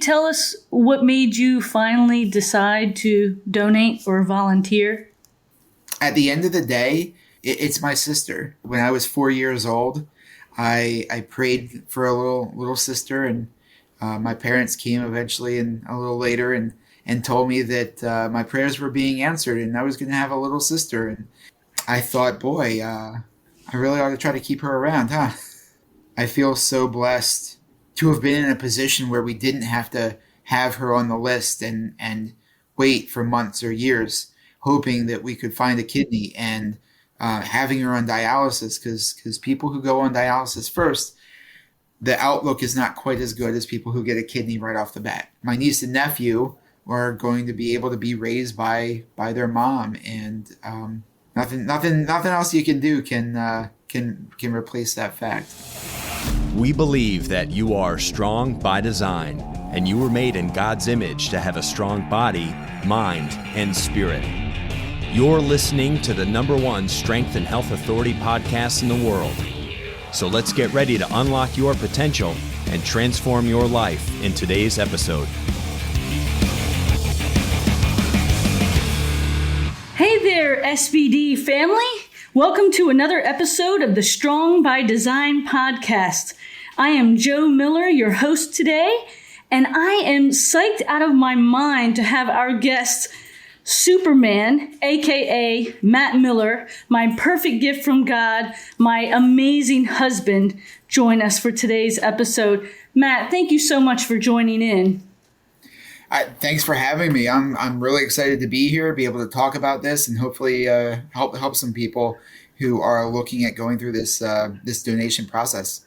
you tell us what made you finally decide to donate or volunteer? At the end of the day, it's my sister. When I was 4 years old, I prayed for a little sister, and my parents came eventually and a little later and told me that my prayers were being answered and I was going to have a little sister. And I thought, boy, I really ought to try to keep her around, huh? I feel so blessed to have been in a position where we didn't have to have her on the list and wait for months or years, hoping that we could find a kidney and having her on dialysis, because people who go on dialysis first, the outlook is not quite as good as people who get a kidney right off the bat. My niece and nephew are going to be able to be raised by their mom, and nothing else you can do can replace that fact. We believe that you are strong by design, and you were made in God's image to have a strong body, mind, and spirit. You're listening to the #1 Strength and Health Authority podcast in the world. So let's get ready to unlock your potential and transform your life in today's episode. Hey there, SBD family. Welcome to another episode of the Strong by Design podcast. I am Joe Miller, your host today, and I am psyched out of my mind to have our guest, Superman, aka Matt Miller, my perfect gift from God, my amazing husband, join us for today's episode. Matt, thank you so much for joining in. Thanks for having me. I'm really excited to be here, be able to talk about this, and hopefully help some people who are looking at going through this donation process.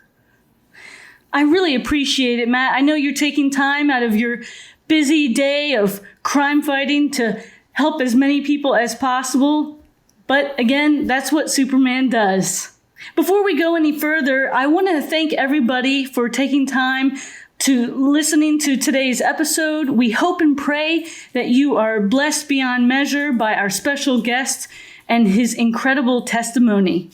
I really appreciate it, Matt. I know you're taking time out of your busy day of crime fighting to help as many people as possible. But again, that's what Superman does. Before we go any further, I want to thank everybody for taking time to listening to today's episode. We hope and pray that you are blessed beyond measure by our special guest and his incredible testimony.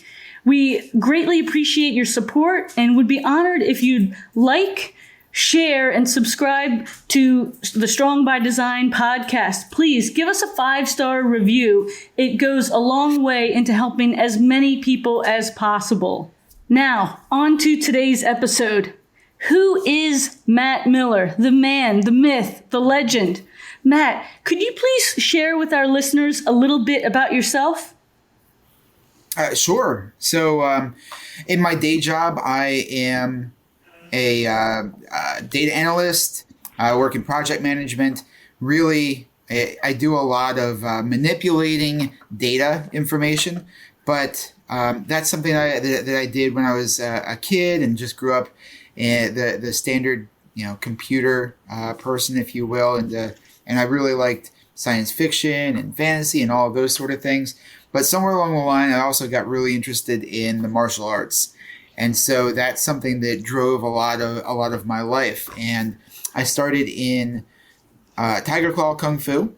We greatly appreciate your support and would be honored if you'd like, share, and subscribe to the Strong by Design podcast. Please give us a 5-star review. It goes a long way into helping as many people as possible. Now, on to today's episode. Who is Matt Miller? The man, the myth, the legend. Matt, could you please share with our listeners a little bit about yourself? Sure. So in my day job, I am a data analyst. I work in project management. Really, I do a lot of manipulating data information, but that's something that I did when I was a kid and just grew up in the standard, computer person, if you will, and I really liked science fiction and fantasy and all of those sort of things. But somewhere along the line, I also got really interested in the martial arts. And so that's something that drove a lot of my life. And I started in Tiger Claw Kung Fu.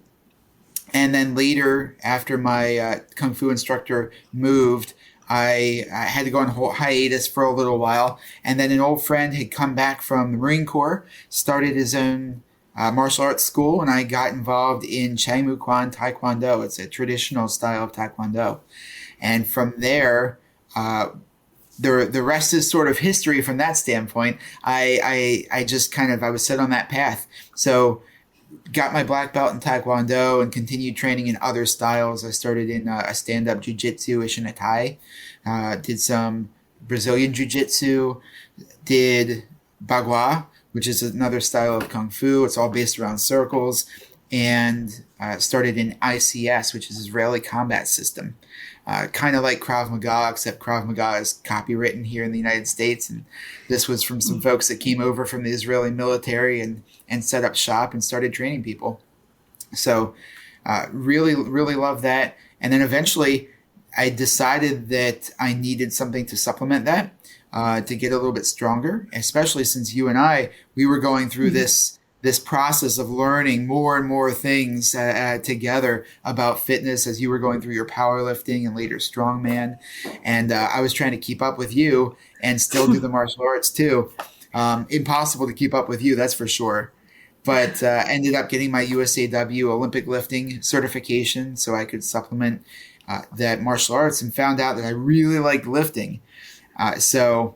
And then later, after my Kung Fu instructor moved, I had to go on hiatus for a little while. And then an old friend had come back from the Marine Corps, started his own martial arts school, and I got involved in Changmuquan Taekwondo. It's a traditional style of Taekwondo. And from there, the rest is sort of history from that standpoint. I was set on that path. So got my black belt in Taekwondo and continued training in other styles. I started in a stand-up jiu-jitsu, Ishina Tai, did some Brazilian jiu-jitsu, did Bagua, which is another style of Kung Fu. It's all based around circles, and started in ICS, which is Israeli Combat System. Kind of like Krav Maga, except Krav Maga is copywritten here in the United States. And this was from some folks that came over from the Israeli military and set up shop and started training people. So really, really love that. And then eventually I decided that I needed something to supplement that, to get a little bit stronger, especially since you and we were going through this process of learning more and more things together about fitness as you were going through your powerlifting and later strongman. And I was trying to keep up with you and still do the martial arts too. Impossible to keep up with you, that's for sure. but ended up getting my USAW Olympic lifting certification so I could supplement that martial arts, and found out that I really liked lifting. So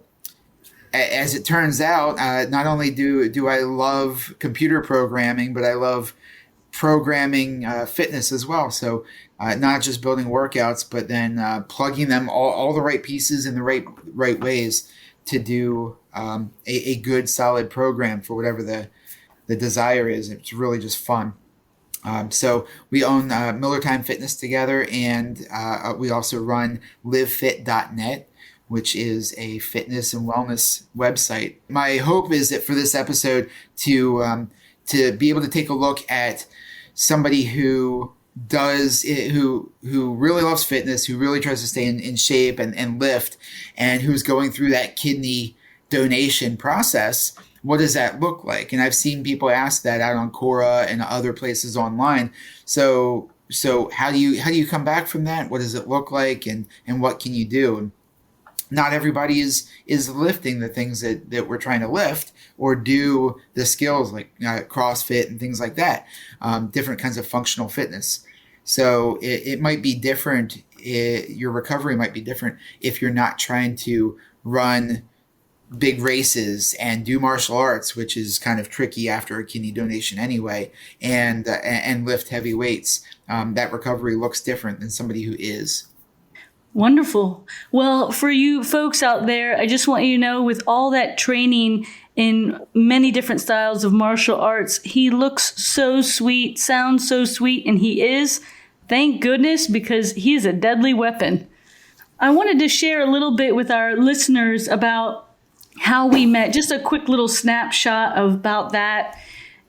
as it turns out, not only do I love computer programming, but I love programming fitness as well. So not just building workouts, but then plugging them all the right pieces in the right ways to do a good solid program for whatever the desire is. It's really just fun. So we own Miller Time Fitness together, and we also run livefit.net, which is a fitness and wellness website. My hope is that for this episode to be able to take a look at somebody who really loves fitness, who really tries to stay in shape and lift, and who's going through that kidney donation process. What does that look like? And I've seen people ask that out on Quora and other places online. So how do you come back from that? What does it look like, and what can you do? And not everybody is lifting the things that we're trying to lift, or do the skills like CrossFit and things like that, different kinds of functional fitness. So it might be different. Your recovery might be different if you're not trying to run big races and do martial arts, which is kind of tricky after a kidney donation anyway, and lift heavy weights. That recovery looks different than somebody who is. Wonderful. Well, for you folks out there, I just want you to know, with all that training in many different styles of martial arts, he looks so sweet, sounds so sweet, and he is. Thank goodness, because he is a deadly weapon. I wanted to share a little bit with our listeners about how we met, just a quick little snapshot about that.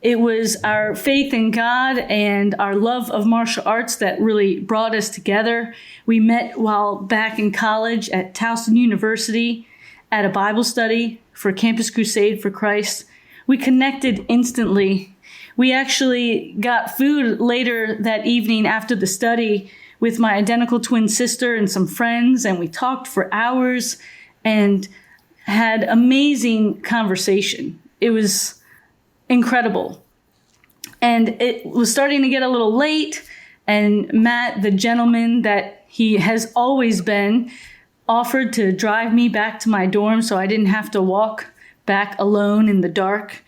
It was our faith in God and our love of martial arts that really brought us together. We met while back in college at Towson University at a Bible study for Campus Crusade for Christ. We connected instantly. We actually got food later that evening after the study with my identical twin sister and some friends, and we talked for hours and had amazing conversation. It was incredible. And it was starting to get a little late, and Matt, the gentleman that he has always been, offered to drive me back to my dorm so I didn't have to walk back alone in the dark.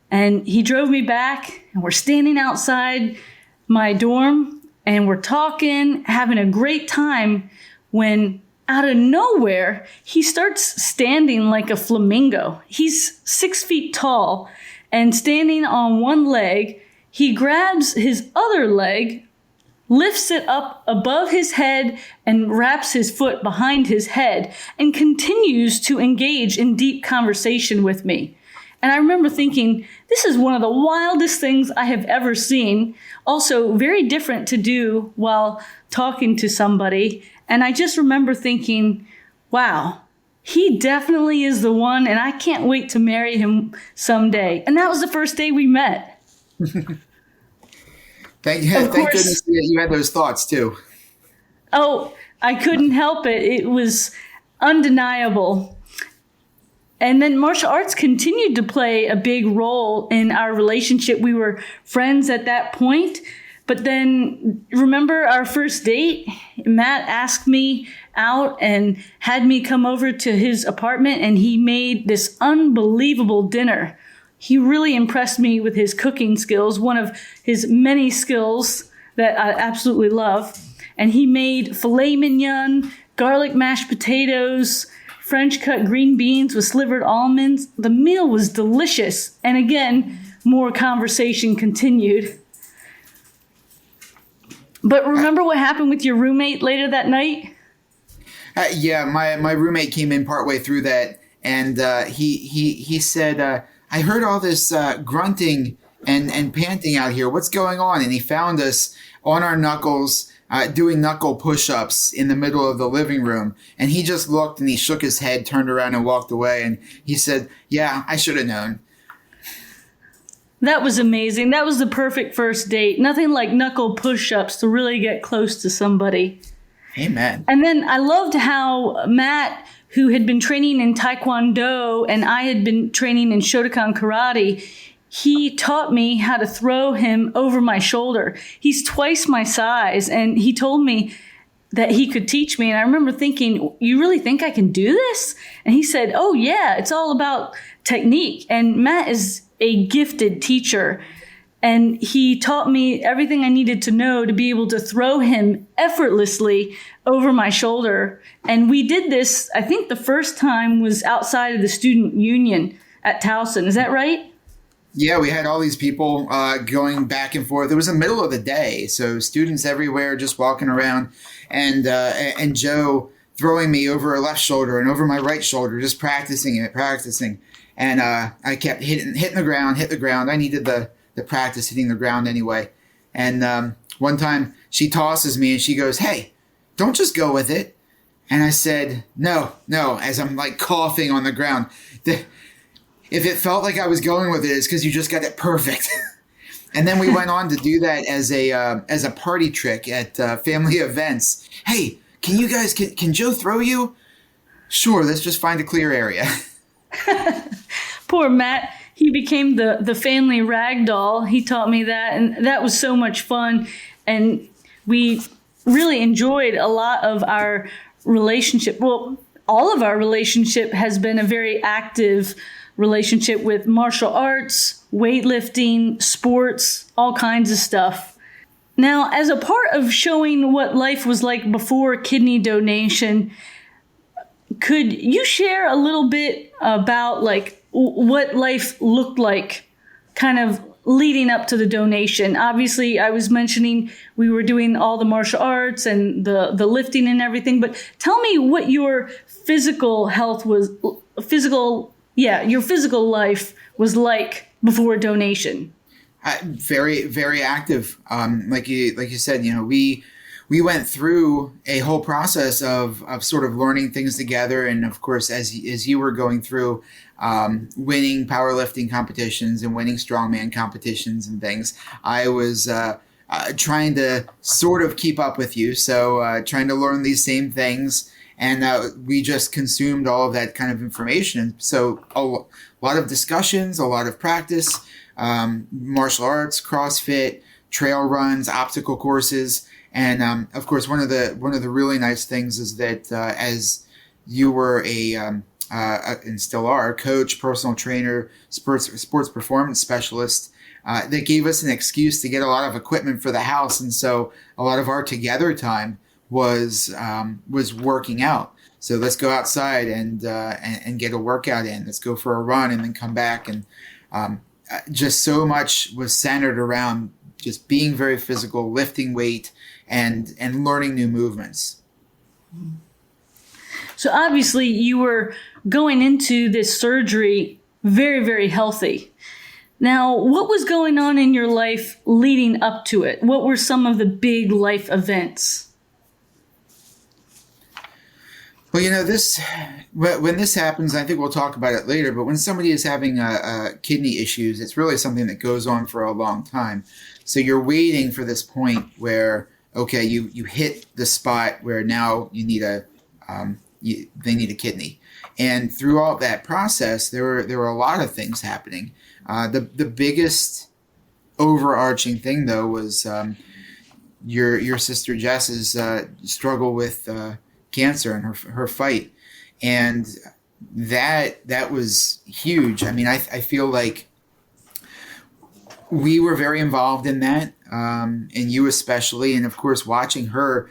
And he drove me back, and we're standing outside my dorm, and we're talking, having a great time, when out of nowhere, he starts standing like a flamingo. He's 6 feet tall, and standing on one leg, he grabs his other leg, lifts it up above his head, and wraps his foot behind his head, and continues to engage in deep conversation with me. And I remember thinking, this is one of the wildest things I have ever seen. Also very different to do while talking to somebody. And I just remember thinking, wow, he definitely is the one, and I can't wait to marry him someday. And that was the first day we met. Thank goodness you had those thoughts too. Oh, I couldn't help it. It was undeniable. And then martial arts continued to play a big role in our relationship. We were friends at that point. But then, remember our first date? Matt asked me out and had me come over to his apartment, and he made this unbelievable dinner. He really impressed me with his cooking skills, one of his many skills that I absolutely love. And he made filet mignon, garlic mashed potatoes, French cut green beans with slivered almonds. The meal was delicious. And again, more conversation continued. But remember what happened with your roommate later that night? Yeah, my roommate came in partway through that, and he said, I heard all this grunting and panting out here. What's going on? And he found us on our knuckles doing knuckle push-ups in the middle of the living room. And he just looked, and he shook his head, turned around, and walked away. And he said, yeah, I should have known. That was amazing. That was the perfect first date. Nothing like knuckle push-ups to really get close to somebody. Amen. And then I loved how Matt, who had been training in Taekwondo and I had been training in Shotokan Karate, he taught me how to throw him over my shoulder. He's twice my size, and he told me that he could teach me. And I remember thinking, you really think I can do this? And he said, oh yeah, it's all about technique. And Matt is a gifted teacher. And he taught me everything I needed to know to be able to throw him effortlessly over my shoulder. And we did this, I think the first time was outside of the student union at Towson. Is that right? Yeah, we had all these people going back and forth. It was the middle of the day, so students everywhere just walking around, and Joe throwing me over her left shoulder and over my right shoulder, just practicing. And I kept hitting the ground. I needed the practice hitting the ground anyway. And one time she tosses me and she goes, "Hey, don't just go with it." And I said, no, as I'm like coughing on the ground. If it felt like I was going with it, it's because you just got it perfect. And then we went on to do that as a party trick at family events. Hey, can Joe throw you? Sure, let's just find a clear area. Poor Matt. He became the family rag doll. He taught me that, and that was so much fun. And we really enjoyed a lot of our relationship. Well, all of our relationship has been a very active relationship with martial arts, weightlifting, sports, all kinds of stuff. Now, as a part of showing what life was like before kidney donation, could you share a little bit about like what life looked like kind of leading up to the donation? Obviously, I was mentioning we were doing all the martial arts and the lifting and everything, but tell me what your physical health was, your physical life was like before donation. Very, very active. Like you said, we went through a whole process of sort of learning things together. And of course, as you were going through winning powerlifting competitions and winning strongman competitions and things, I was trying to sort of keep up with you. So trying to learn these same things. And we just consumed all of that kind of information. So a lot of discussions, a lot of practice, martial arts, CrossFit, trail runs, obstacle courses. And of course, one of the really nice things is that as you were and still are, a coach, personal trainer, sports performance specialist, that gave us an excuse to get a lot of equipment for the house. And so a lot of our together time was working out. So let's go outside and get a workout in. Let's go for a run and then come back. And just so much was centered around just being very physical, lifting weight, and learning new movements. So obviously you were going into this surgery very, very healthy. Now, what was going on in your life leading up to it? What were some of the big life events? Well, when this happens, I think we'll talk about it later, but when somebody is having kidney issues, it's really something that goes on for a long time. So you're waiting for this point where, okay, you hit the spot where now you need they need a kidney. And through all that process, there were a lot of things happening. The biggest overarching thing, though, was your sister Jess's struggle with cancer and her fight, and that was huge. I mean, I feel like we were very involved in that, and you especially. And of course, watching her,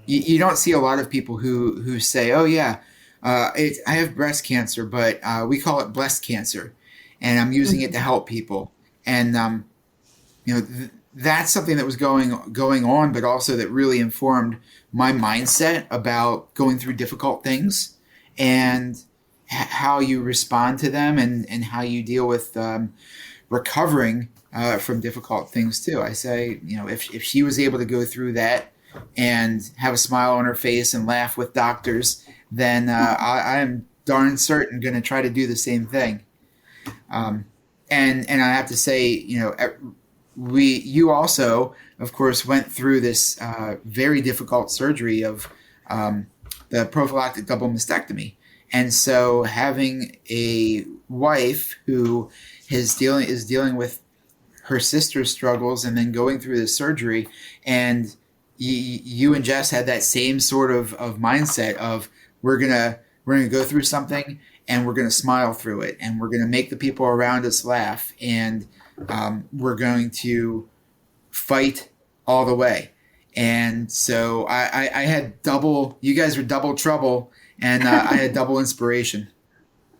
you don't see a lot of people who say, "Oh yeah, I have breast cancer, but we call it blessed cancer, and I'm using it to help people." And that's something that was going on, but also that really informed my mindset about going through difficult things and how you respond to them and how you deal with recovering from difficult things too. I say, if she was able to go through that and have a smile on her face and laugh with doctors, then I am darn certain going to try to do the same thing. And I have to say, you also, of course, went through this very difficult surgery of the prophylactic double mastectomy. And so having a wife who is dealing with her sister's struggles and then going through the surgery. And you and Jess had that same sort of mindset of we're gonna go through something and we're gonna smile through it and we're gonna make the people around us laugh and we're going to fight all the way. And so I had you guys were double trouble, and I had double inspiration.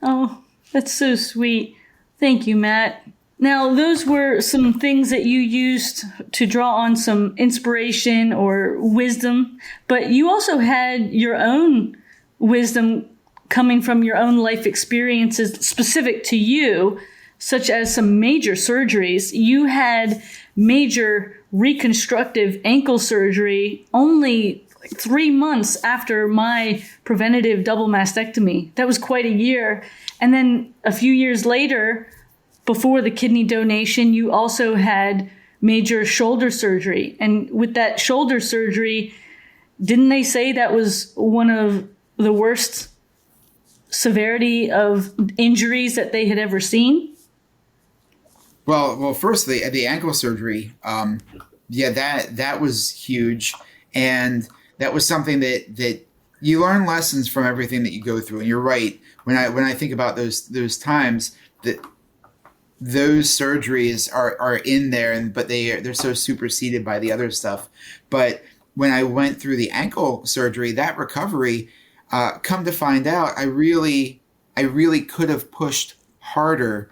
Oh, that's so sweet. Thank you, Matt. Now, those were some things that you used to draw on some inspiration or wisdom, but you also had your own wisdom coming from your own life experiences specific to you, such as some major surgeries. You had major reconstructive ankle surgery only 3 months after my preventative double mastectomy. That was quite a year. And then a few years later, before the kidney donation, you also had major shoulder surgery. And with that shoulder surgery, didn't they say that was one of the worst severity of injuries that they had ever seen? Well, firstly, the ankle surgery, that was huge, and that was something that you learn lessons from everything that you go through. And you're right, when I think about those times, that those surgeries are in there, but they're so superseded by the other stuff. But when I went through the ankle surgery, that recovery, come to find out, I really could have pushed harder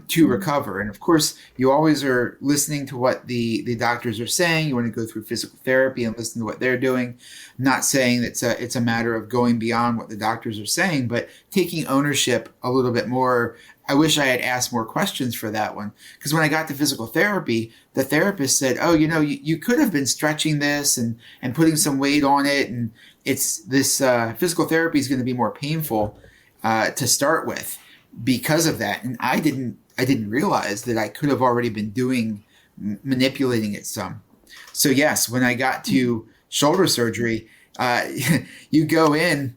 to recover. And of course, you always are listening to what the doctors are saying. You want to go through physical therapy and listen to what they're doing. I'm not saying that it's a matter of going beyond what the doctors are saying, but taking ownership a little bit more. I wish I had asked more questions for that one. Because when I got to physical therapy, the therapist said, oh, you could have been stretching this and putting some weight on it. And it's this physical therapy is going to be more painful to start with because of that. And I didn't realize that I could have already been manipulating it some. So yes, when I got to shoulder surgery, you go in.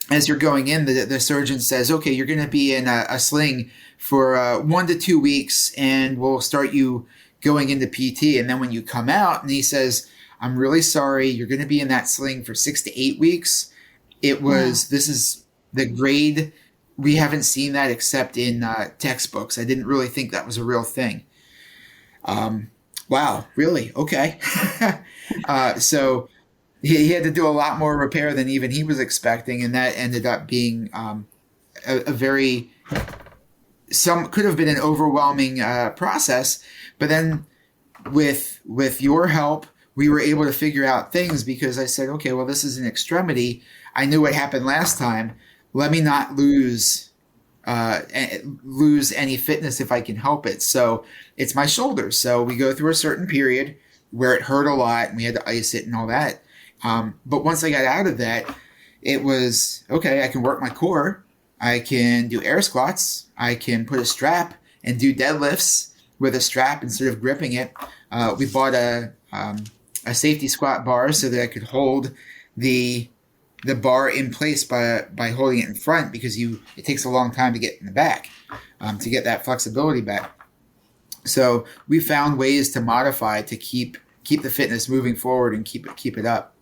As you're going in, the surgeon says, okay, you're going to be in a sling for 1 to 2 weeks, and we'll start you going into PT. And then when you come out, and he says, I'm really sorry, you're going to be in that sling for 6 to 8 weeks. This is the grade. We haven't seen that except in textbooks. I didn't really think that was a real thing. Wow, really? Okay. So he had to do a lot more repair than even he was expecting, and that ended up being could have been an overwhelming process. But then with your help, we were able to figure out things, because I said, okay, well, this is an extremity. I knew what happened last time. Let me not lose any fitness if I can help it. So it's my shoulder. So we go through a certain period where it hurt a lot and we had to ice it and all that. But once I got out of that, it was, okay, I can work my core. I can do air squats. I can put a strap and do deadlifts with a strap instead of gripping it. We bought a safety squat bar so that I could hold the bar in place by holding it in front, because it takes a long time to get in the back, to get that flexibility back. So we found ways to modify to keep the fitness moving forward and keep it up.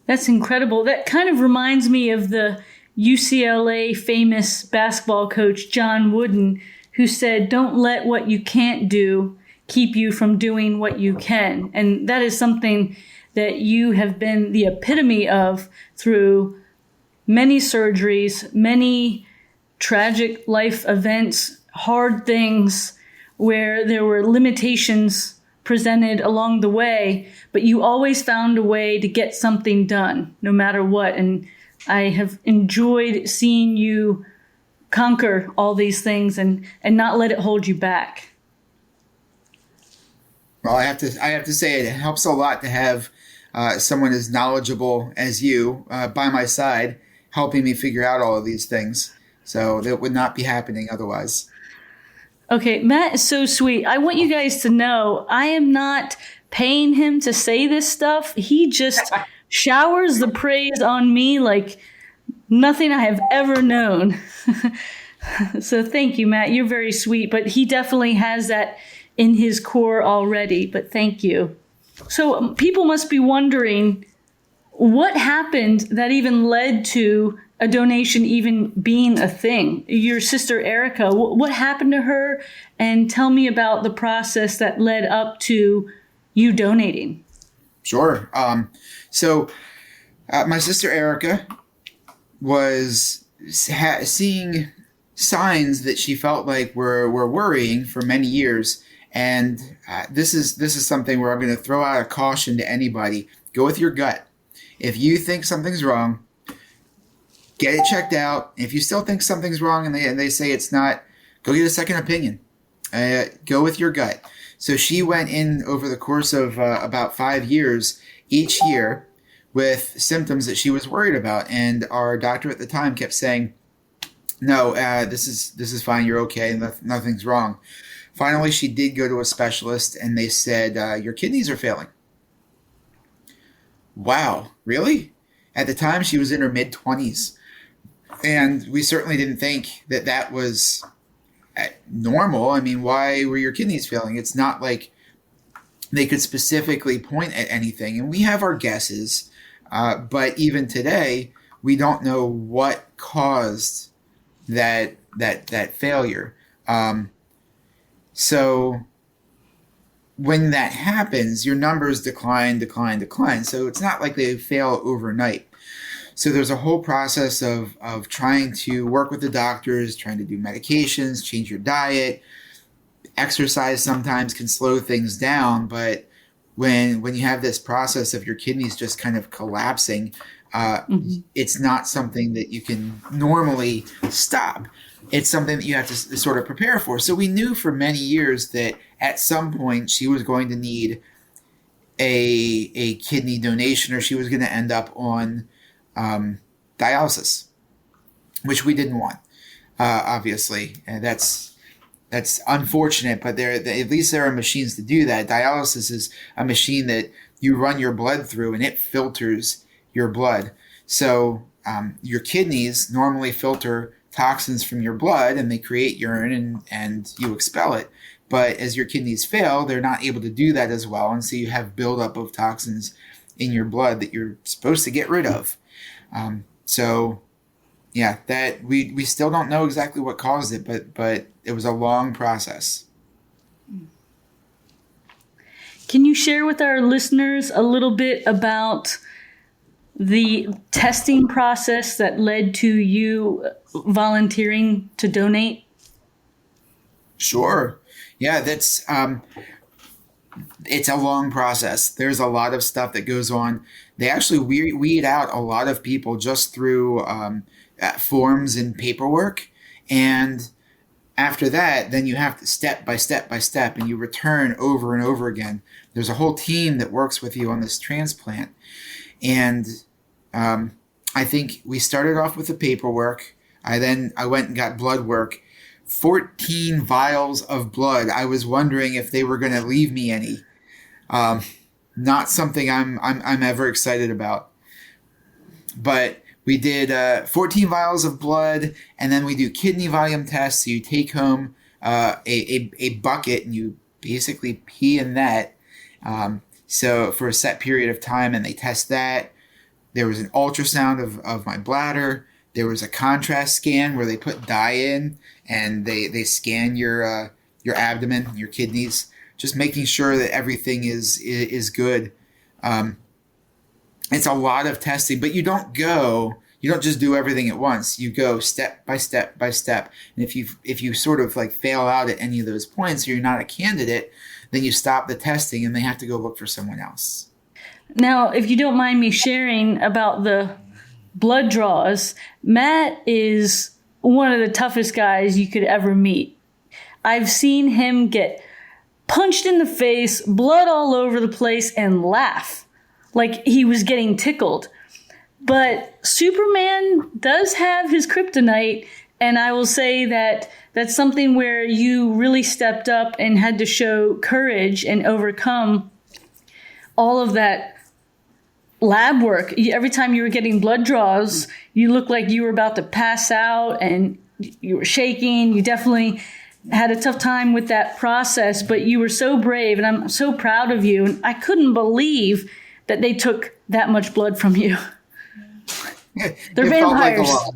That's incredible. That kind of reminds me of the UCLA famous basketball coach, John Wooden, who said, don't let what you can't do keep you from doing what you can. And that is something that you have been the epitome of through many surgeries, many tragic life events, hard things where there were limitations presented along the way, but you always found a way to get something done, no matter what. And I have enjoyed seeing you conquer all these things and not let it hold you back. Well, I have to say it helps a lot to have someone as knowledgeable as you by my side, helping me figure out all of these things. So that would not be happening otherwise. Okay, Matt is so sweet. I want you guys to know I am not paying him to say this stuff. He just showers the praise on me like nothing I have ever known. So thank you, Matt. You're very sweet, but he definitely has that in his core already. But thank you. So people must be wondering what happened that even led to a donation even being a thing. Your sister Erica, what happened to her? And tell me about the process that led up to you donating. Sure. So my sister Erica was seeing signs that she felt like were worrying for many years. And this is something where I'm going to throw out a caution to anybody. Go with your gut. If you think something's wrong, get it checked out. If you still think something's wrong and they say it's not, go get a second opinion. Go with your gut. So she went in over the course of about 5 years each year with symptoms that she was worried about. And our doctor at the time kept saying, no, this is fine. You're okay. Nothing's wrong. Finally, she did go to a specialist and they said, your kidneys are failing. Wow, really? At the time, she was in her mid-20s. And we certainly didn't think that was normal. I mean, why were your kidneys failing? It's not like they could specifically point at anything. And we have our guesses. But even today, we don't know what caused that failure. So when that happens, your numbers decline. So it's not like they fail overnight. So there's a whole process of trying to work with the doctors, trying to do medications, change your diet. Exercise sometimes can slow things down, but when you have this process of your kidneys just kind of collapsing, it's not something that you can normally stop. It's something that you have to sort of prepare for. So we knew for many years that at some point she was going to need a kidney donation, or she was going to end up on dialysis, which we didn't want, obviously. And that's unfortunate, but at least there are machines to do that. Dialysis is a machine that you run your blood through and it filters your blood. So your kidneys normally filter toxins from your blood and they create urine and you expel it. But as your kidneys fail, they're not able to do that as well. And so you have buildup of toxins in your blood that you're supposed to get rid of. That we still don't know exactly what caused it, but it was a long process. Can you share with our listeners a little bit about the testing process that led to you volunteering to donate? Sure. Yeah, that's it's a long process. There's a lot of stuff that goes on. They actually weed out a lot of people just through forms and paperwork. And after that, then you have to step by step, and you return over and over again. There's a whole team that works with you on this transplant. And I think we started off with the paperwork. I went and got blood work. 14 vials of blood. I was wondering if they were going to leave me any. Not something I'm ever excited about. But we did 14 vials of blood, and then we do kidney volume tests. So you take home a bucket and you basically pee in that. So for a set period of time, and they test that. There was an ultrasound of my bladder. There was a contrast scan where they put dye in and they scan your abdomen, your kidneys, just making sure that everything is good. It's a lot of testing, but you don't just do everything at once. You go step by step by step. And if you sort of like fail out at any of those points, or you're not a candidate, then you stop the testing and they have to go look for someone else. Now, if you don't mind me sharing about the blood draws, Matt is one of the toughest guys you could ever meet. I've seen him get punched in the face, blood all over the place, and laugh like he was getting tickled. But Superman does have his kryptonite, and I will say that that's something where you really stepped up and had to show courage and overcome all of that lab work. Every time you were getting blood draws, you looked like you were about to pass out, and you were shaking. You definitely had a tough time with that process, but you were so brave, and I'm so proud of you. And I couldn't believe that they took that much blood from you. They're It vampires. felt like a lot,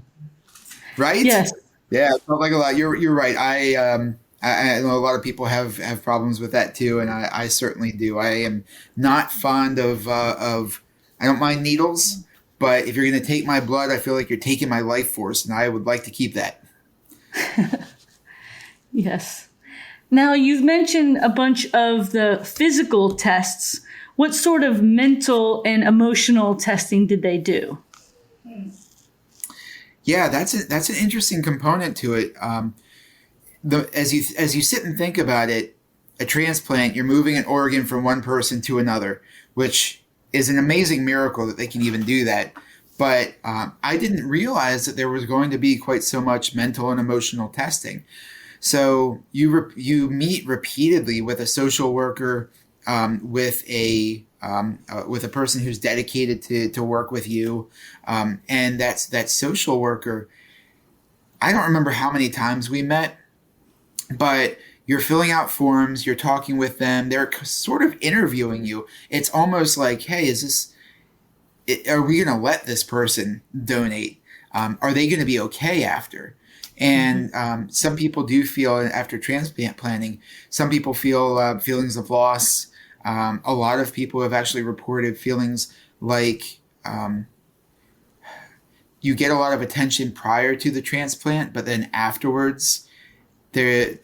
right? Yes. Yeah, it felt like a lot. You're right. I know a lot of people have problems with that too, and I certainly do. I am not fond of I don't mind needles, but if you're going to take my blood, I feel like you're taking my life force, and I would like to keep that. Yes. Now, you've mentioned a bunch of the physical tests. What sort of mental and emotional testing did they do? Yeah, that's an interesting component to it. As you sit and think about it, a transplant, you're moving an organ from one person to another, which is an amazing miracle that they can even do that. But I didn't realize that there was going to be quite so much mental and emotional testing. So you meet repeatedly with a social worker, with a person who's dedicated to work with you, and that social worker. I don't remember how many times we met, but you're filling out forms, you're talking with them, they're sort of interviewing you. It's almost like, hey, are we going to let this person donate? Are they going to be okay after? And some people do feel after transplant planning, some people feel feelings of loss. A lot of people have actually reported feelings like you get a lot of attention prior to the transplant, but then afterwards,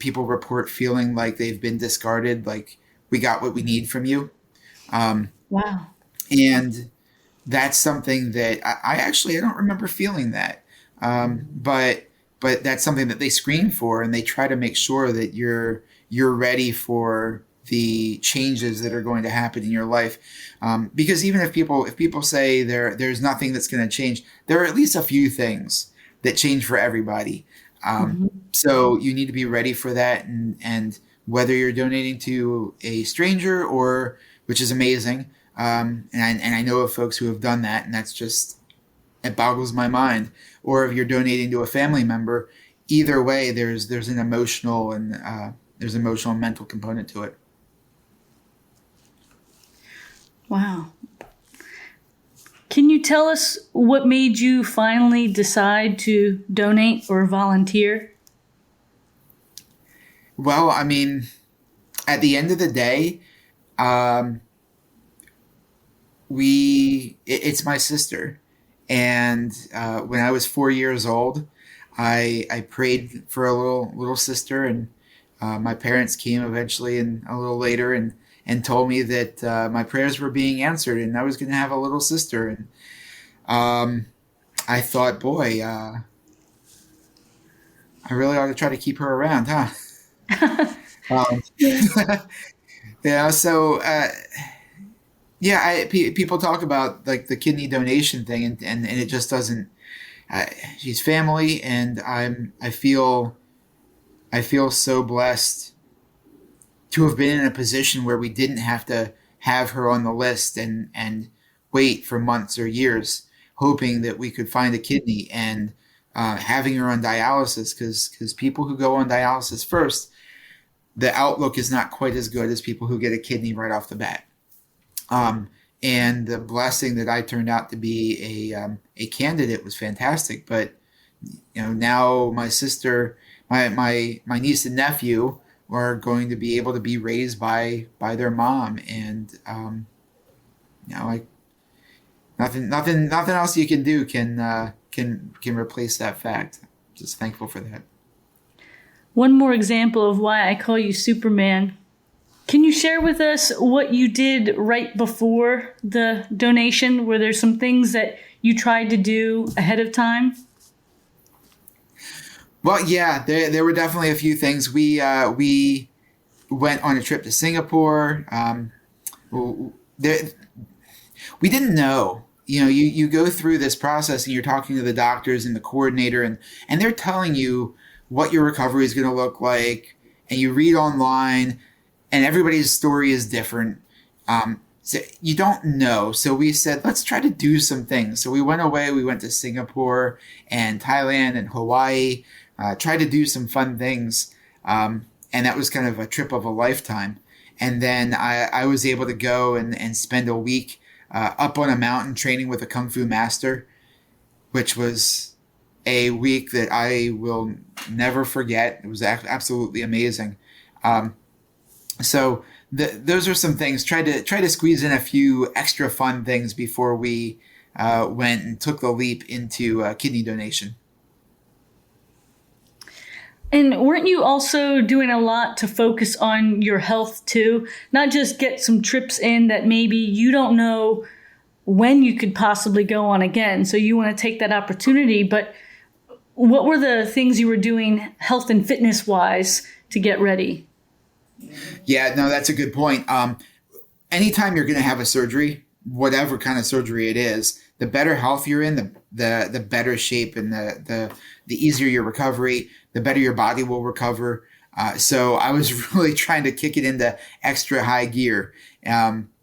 people report feeling like they've been discarded, like we got what we need from you. Wow. And that's something that I don't remember feeling that. But that's something that they screen for, and they try to make sure that you're ready for the changes that are going to happen in your life. Because even if people say there's nothing that's going to change, there are at least a few things that change for everybody. So you need to be ready for that, and whether you're donating to a stranger which is amazing. And I know of folks who have done that, and it boggles my mind. Or if you're donating to a family member, either way, there's an emotional and mental component to it. Wow. Can you tell us what made you finally decide to donate or volunteer? Well, I mean, at the end of the day, it's my sister. And when I was 4 years old, I prayed for a little sister, and my parents came eventually and a little later and told me that my prayers were being answered and I was going to have a little sister. And I thought, boy, I really ought to try to keep her around, huh? Yeah, so people talk about like the kidney donation thing, and it just doesn't. She's family, and I feel so blessed to have been in a position where we didn't have to have her on the list and wait for months or years, hoping that we could find a kidney, and having her on dialysis, because people who go on dialysis first, the outlook is not quite as good as people who get a kidney right off the bat. And the blessing that I turned out to be a candidate was fantastic. But now my sister, my niece and nephew are going to be able to be raised by their mom, and nothing else you can do can replace that fact. Just thankful for that. One more example of why I call you Superman. Can you share with us what you did right before the donation? Were there some things that you tried to do ahead of time? Well, yeah, there were definitely a few things. We went on a trip to Singapore. We didn't know. You go through this process and you're talking to the doctors and the coordinator, and they're telling you what your recovery is going to look like, and you read online, and everybody's story is different. So you don't know. So we said, let's try to do some things. So we went away. We went to Singapore and Thailand and Hawaii. try to do some fun things. And that was kind of a trip of a lifetime. And then I was able to go and spend a week up on a mountain training with a Kung Fu master, which was a week that I will never forget. It was absolutely amazing. So those are some things. Try to squeeze in a few extra fun things before we went and took the leap into kidney donation. And weren't you also doing a lot to focus on your health too? Not just get some trips in that maybe you don't know when you could possibly go on again. So you want to take that opportunity. But what were the things you were doing health and fitness wise to get ready? Yeah, no, that's a good point. Anytime you're going to have a surgery, whatever kind of surgery it is, the better health you're in, the better shape and the easier your recovery, the better your body will recover. So I was really trying to kick it into extra high gear,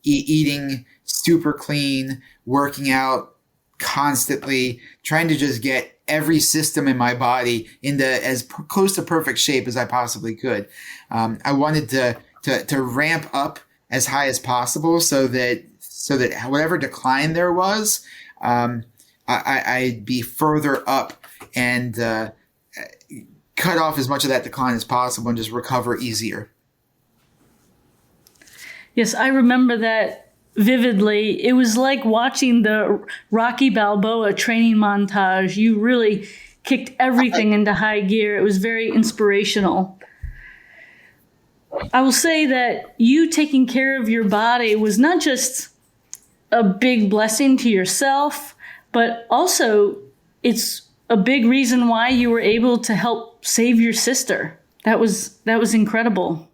eating super clean, working out constantly, trying to just get every system in my body into as close to perfect shape as I possibly could. I wanted to ramp up as high as possible so that whatever decline there was, I'd be further up and cut off as much of that decline as possible and just recover easier. Yes, I remember that vividly. It was like watching the Rocky Balboa training montage. You really kicked everything into high gear. It was very inspirational. I will say that you taking care of your body was not just a big blessing to yourself, but also it's a big reason why you were able to help save your sister. That was incredible.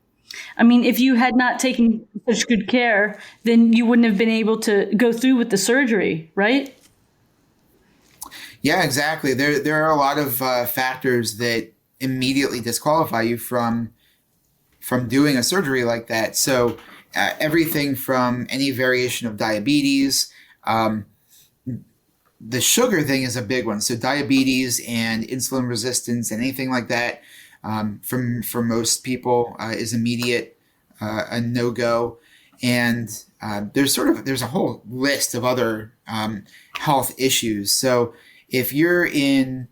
I mean, if you had not taken such good care, then you wouldn't have been able to go through with the surgery, right? Yeah, exactly. There are a lot of factors that immediately disqualify you from doing a surgery like that. So everything from any variation of diabetes, the sugar thing is a big one. So diabetes and insulin resistance and anything like that, for most people, is immediate a no-go. And there's a whole list of other health issues. So if you're in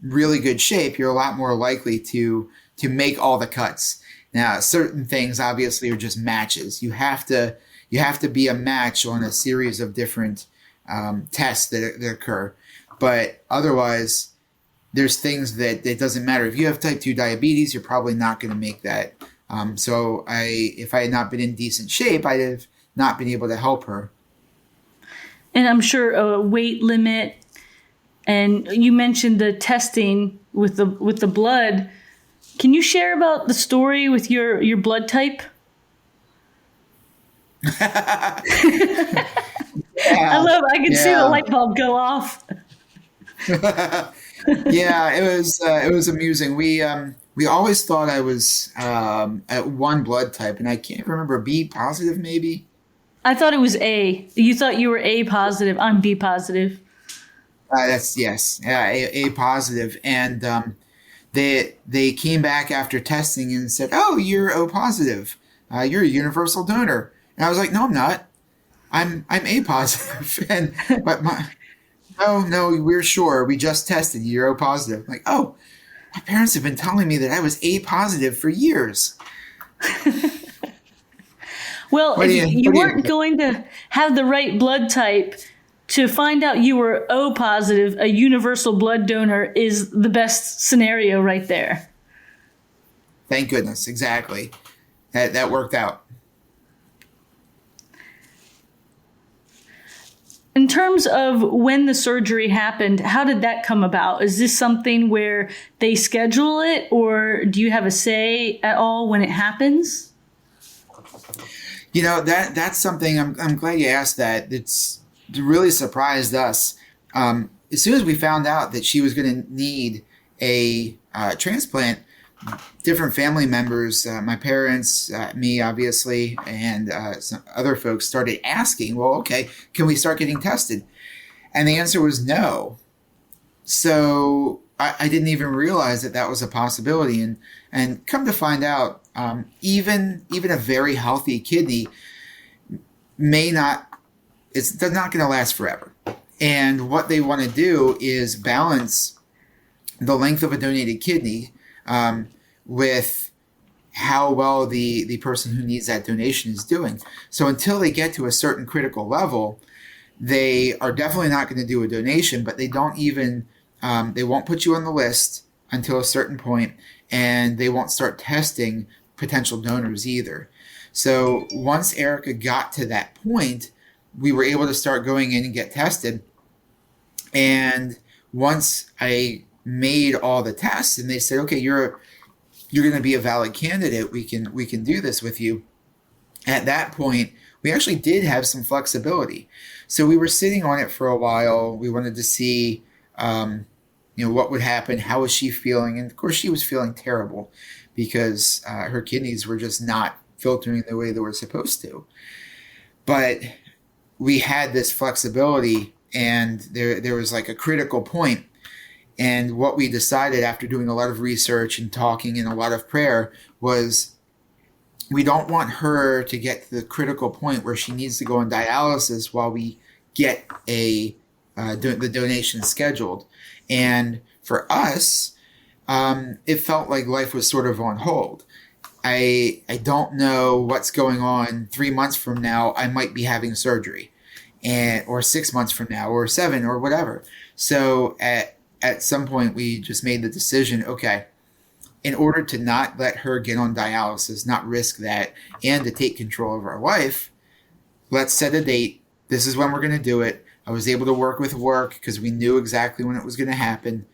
really good shape, you're a lot more likely to make all the cuts. Now, certain things obviously are just matches. You have to be a match on a series of different tests that occur. But otherwise, there's things that it doesn't matter. If you have type 2 diabetes, you're probably not going to make that. So if I had not been in decent shape, I'd have not been able to help her. And I'm sure a weight limit, and you mentioned the testing with the blood. Can you share about the story with your blood type? I can see the light bulb go off. Yeah, it was amusing. We always thought I was at one blood type, and I can't remember, B positive maybe. I thought it was A. You thought you were A positive. I'm B positive. A positive, and they came back after testing and said, "Oh, you're O positive. You're a universal donor." And I was like, "No, I'm not. I'm A positive." And but no, we're sure. We just tested. You're O positive. I'm like, oh, my parents have been telling me that I was A positive for years. Well, if you weren't going to have the right blood type, to find out you were O positive, a universal blood donor is the best scenario right there. Thank goodness. Exactly. That worked out. In terms of when the surgery happened, how did that come about? Is this something where they schedule it, or do you have a say at all when it happens? You know, that's something I'm glad you asked that. It's really surprised us. As soon as we found out that she was going to need a transplant, different family members, my parents, me obviously, and some other folks started asking, well, okay, can we start getting tested? And the answer was no. So I didn't even realize that that was a possibility. And come to find out, even a very healthy kidney may not, it's not going to last forever. And what they want to do is balance the length of a donated kidney with how well the person who needs that donation is doing. So until they get to a certain critical level, they are definitely not going to do a donation, but they don't even, they won't put you on the list until a certain point, and they won't start testing potential donors either. So once Erica got to that point, we were able to start going in and get tested. And once I made all the tests and they said, okay, you're going to be a valid candidate, we can do this with you. At that point, we actually did have some flexibility. So we were sitting on it for a while. We wanted to see, what would happen. How was she feeling? And of course, she was feeling terrible because her kidneys were just not filtering the way they were supposed to. But we had this flexibility, and there was like a critical point. And what we decided after doing a lot of research and talking and a lot of prayer was we don't want her to get to the critical point where she needs to go on dialysis while we get the donation scheduled. And for us, it felt like life was sort of on hold. I don't know what's going on. 3 months from now, I might be having surgery, or 6 months from now, or 7, or whatever. So at some point, we just made the decision, okay, in order to not let her get on dialysis, not risk that, and to take control of our life, let's set a date. This is when we're going to do it. I was able to work with work because we knew exactly when it was going to happen,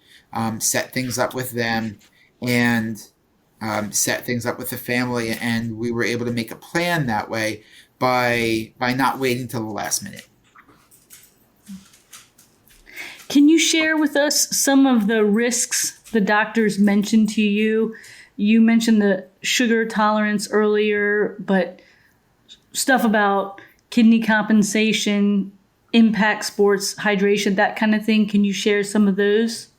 set things up with them, and set things up with the family. And we were able to make a plan that way by not waiting till the last minute. Can you share with us some of the risks the doctors mentioned to you? You mentioned the sugar tolerance earlier, but stuff about kidney compensation, impact sports, hydration, that kind of thing. Can you share some of those?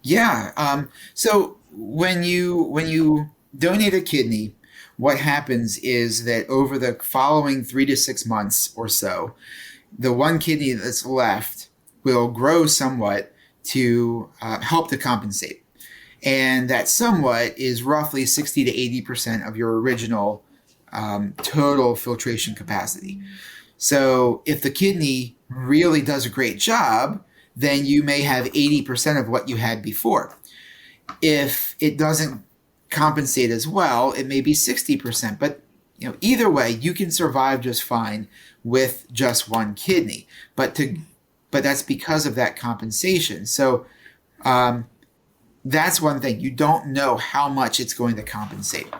Yeah. So when you donate a kidney, what happens is that over the following 3 to 6 months or so, the one kidney that's left will grow somewhat to help to compensate. And that somewhat is roughly 60 to 80% of your original total filtration capacity. So if the kidney really does a great job, then you may have 80% of what you had before. If it doesn't compensate as well, it may be 60%. But either way, you can survive just fine with just one kidney. But that's because of that compensation. So that's one thing. You don't know how much it's going to compensate.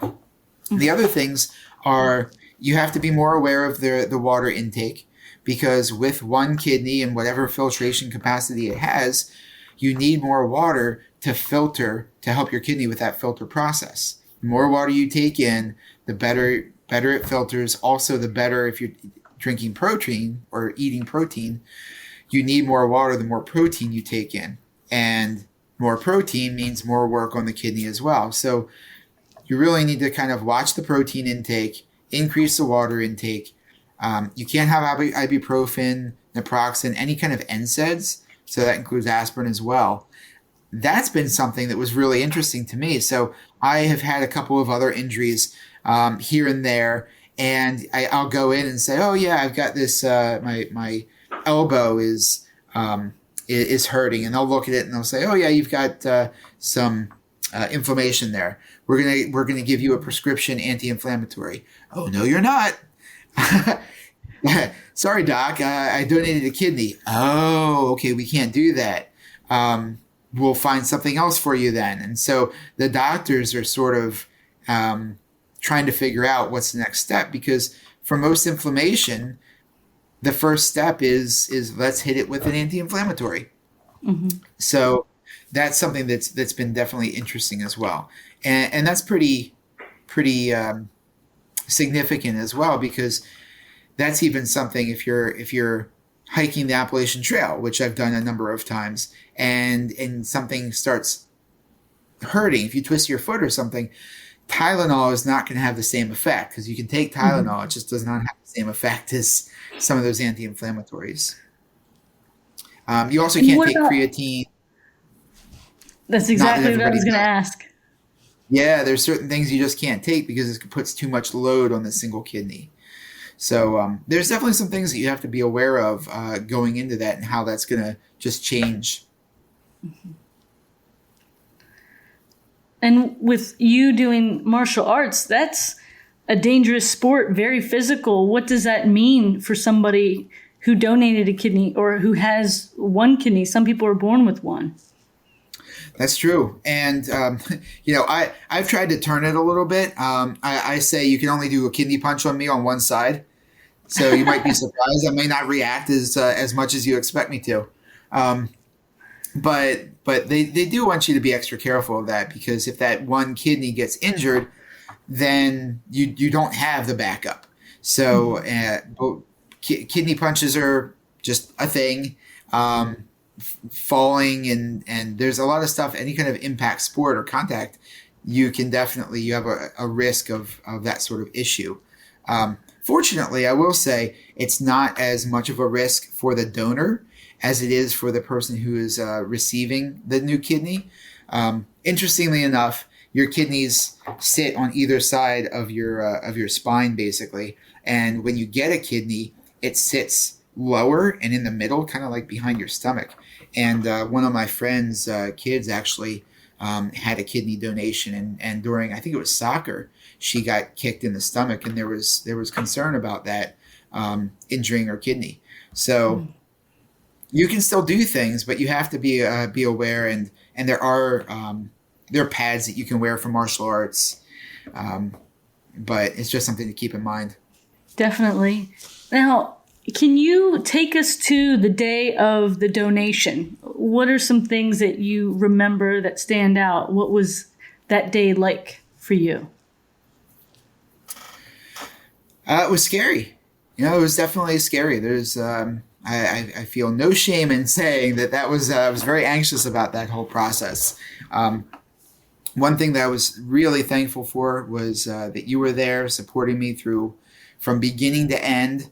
The other things are you have to be more aware of the water intake, because with one kidney and whatever filtration capacity it has, you need more water to filter, to help your kidney with that filter process. The more water you take in, the better it filters. Also, the better if you're drinking protein or eating protein, you need more water the more protein you take in. And more protein means more work on the kidney as well. So you really need to kind of watch the protein intake, increase the water intake. You can't have ibuprofen, naproxen, any kind of NSAIDs. So that includes aspirin as well. That's been something that was really interesting to me. So I have had a couple of other injuries here and there, and I'll go in and say, oh yeah, I've got this, my elbow is hurting, and they'll look at it and they'll say, oh yeah, you've got some inflammation there. We're gonna give you a prescription anti-inflammatory. Oh no, you're not. Sorry, doc. I donated a kidney. Oh, okay. We can't do that. We'll find something else for you then. And so the doctors are sort of trying to figure out what's the next step, because for most inflammation, the first step is let's hit it with an anti-inflammatory. Mm-hmm. So that's something that's been definitely interesting as well, and that's pretty significant as well, because that's even something if you're hiking the Appalachian Trail, which I've done a number of times, and something starts hurting, if you twist your foot or something, Tylenol is not going to have the same effect, because you can take Tylenol, it just does not have the same effect as some of those anti-inflammatories. You also can't take creatine. That's exactly what I was going to ask. Yeah, there's certain things you just can't take because it puts too much load on the single kidney. So there's definitely some things that you have to be aware of going into that, and how that's going to just change. And with you doing martial arts, that's a dangerous sport, very physical. What does that mean for somebody who donated a kidney or who has one kidney? Some people are born with one. That's true. And, I've tried to turn it a little bit. I say you can only do a kidney punch on me on one side. So you might be surprised. I may not react as much as you expect me to. But they do want you to be extra careful of that, because if that one kidney gets injured, then you don't have the backup. So kidney punches are just a thing. Falling and there's a lot of stuff, any kind of impact sport or contact, you have a risk of that sort of issue. Fortunately, I will say it's not as much of a risk for the donor as it is for the person who is receiving the new kidney. Interestingly enough, your kidneys sit on either side of your spine, basically. And when you get a kidney, it sits lower and in the middle, kind of like behind your stomach. And one of my friend's kids actually had a kidney donation, and during, I think it was soccer, she got kicked in the stomach, and there was concern about that injuring her kidney. So you can still do things, but you have to be aware. And there are pads that you can wear for martial arts, but it's just something to keep in mind. Definitely. Now, can you take us to the day of the donation? What are some things that you remember that stand out? What was that day like for you? It was scary. It was definitely scary. There's, I feel no shame in saying that was, I was very anxious about that whole process. One thing that I was really thankful for was that you were there supporting me from beginning to end.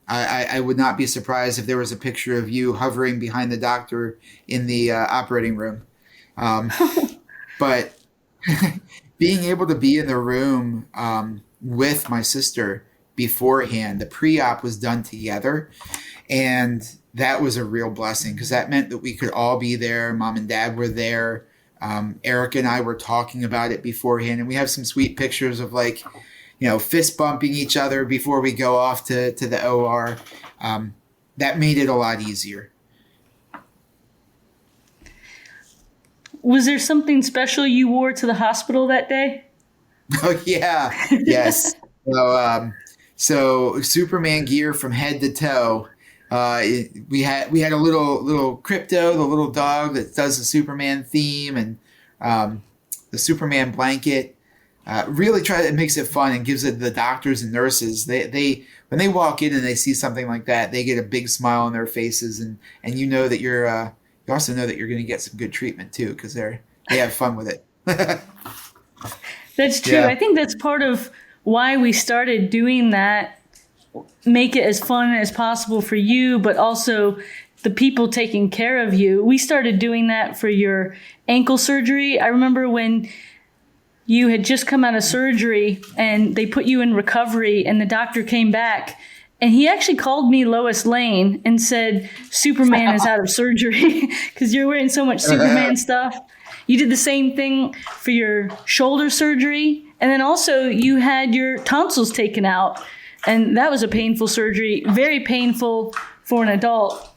I would not be surprised if there was a picture of you hovering behind the doctor in the operating room. But being able to be in the room with my sister beforehand, the pre-op was done together. And that was a real blessing, because that meant that we could all be there. Mom and Dad were there. Erica and I were talking about it beforehand. And we have some sweet pictures of fist bumping each other before we go off to the OR. That made it a lot easier. Was there something special you wore to the hospital that day? Oh, yeah. Yes. So Superman gear from head to toe. We had a little Crypto, the little dog that does the Superman theme, and the Superman blanket. Really it makes it fun and gives it the doctors and nurses. They when they walk in and they see something like that, they get a big smile on their faces, and you know that you also know that you're going to get some good treatment too, because they have fun with it. That's true. Yeah. I think that's part of why we started doing that. Make it as fun as possible for you, but also the people taking care of you. We started doing that for your ankle surgery. I remember when you had just come out of surgery and they put you in recovery, and the doctor came back and he actually called me Lois Lane and said, Superman is out of surgery, because you're wearing so much Superman stuff. You did the same thing for your shoulder surgery. And then also you had your tonsils taken out, and that was a painful surgery, very painful for an adult.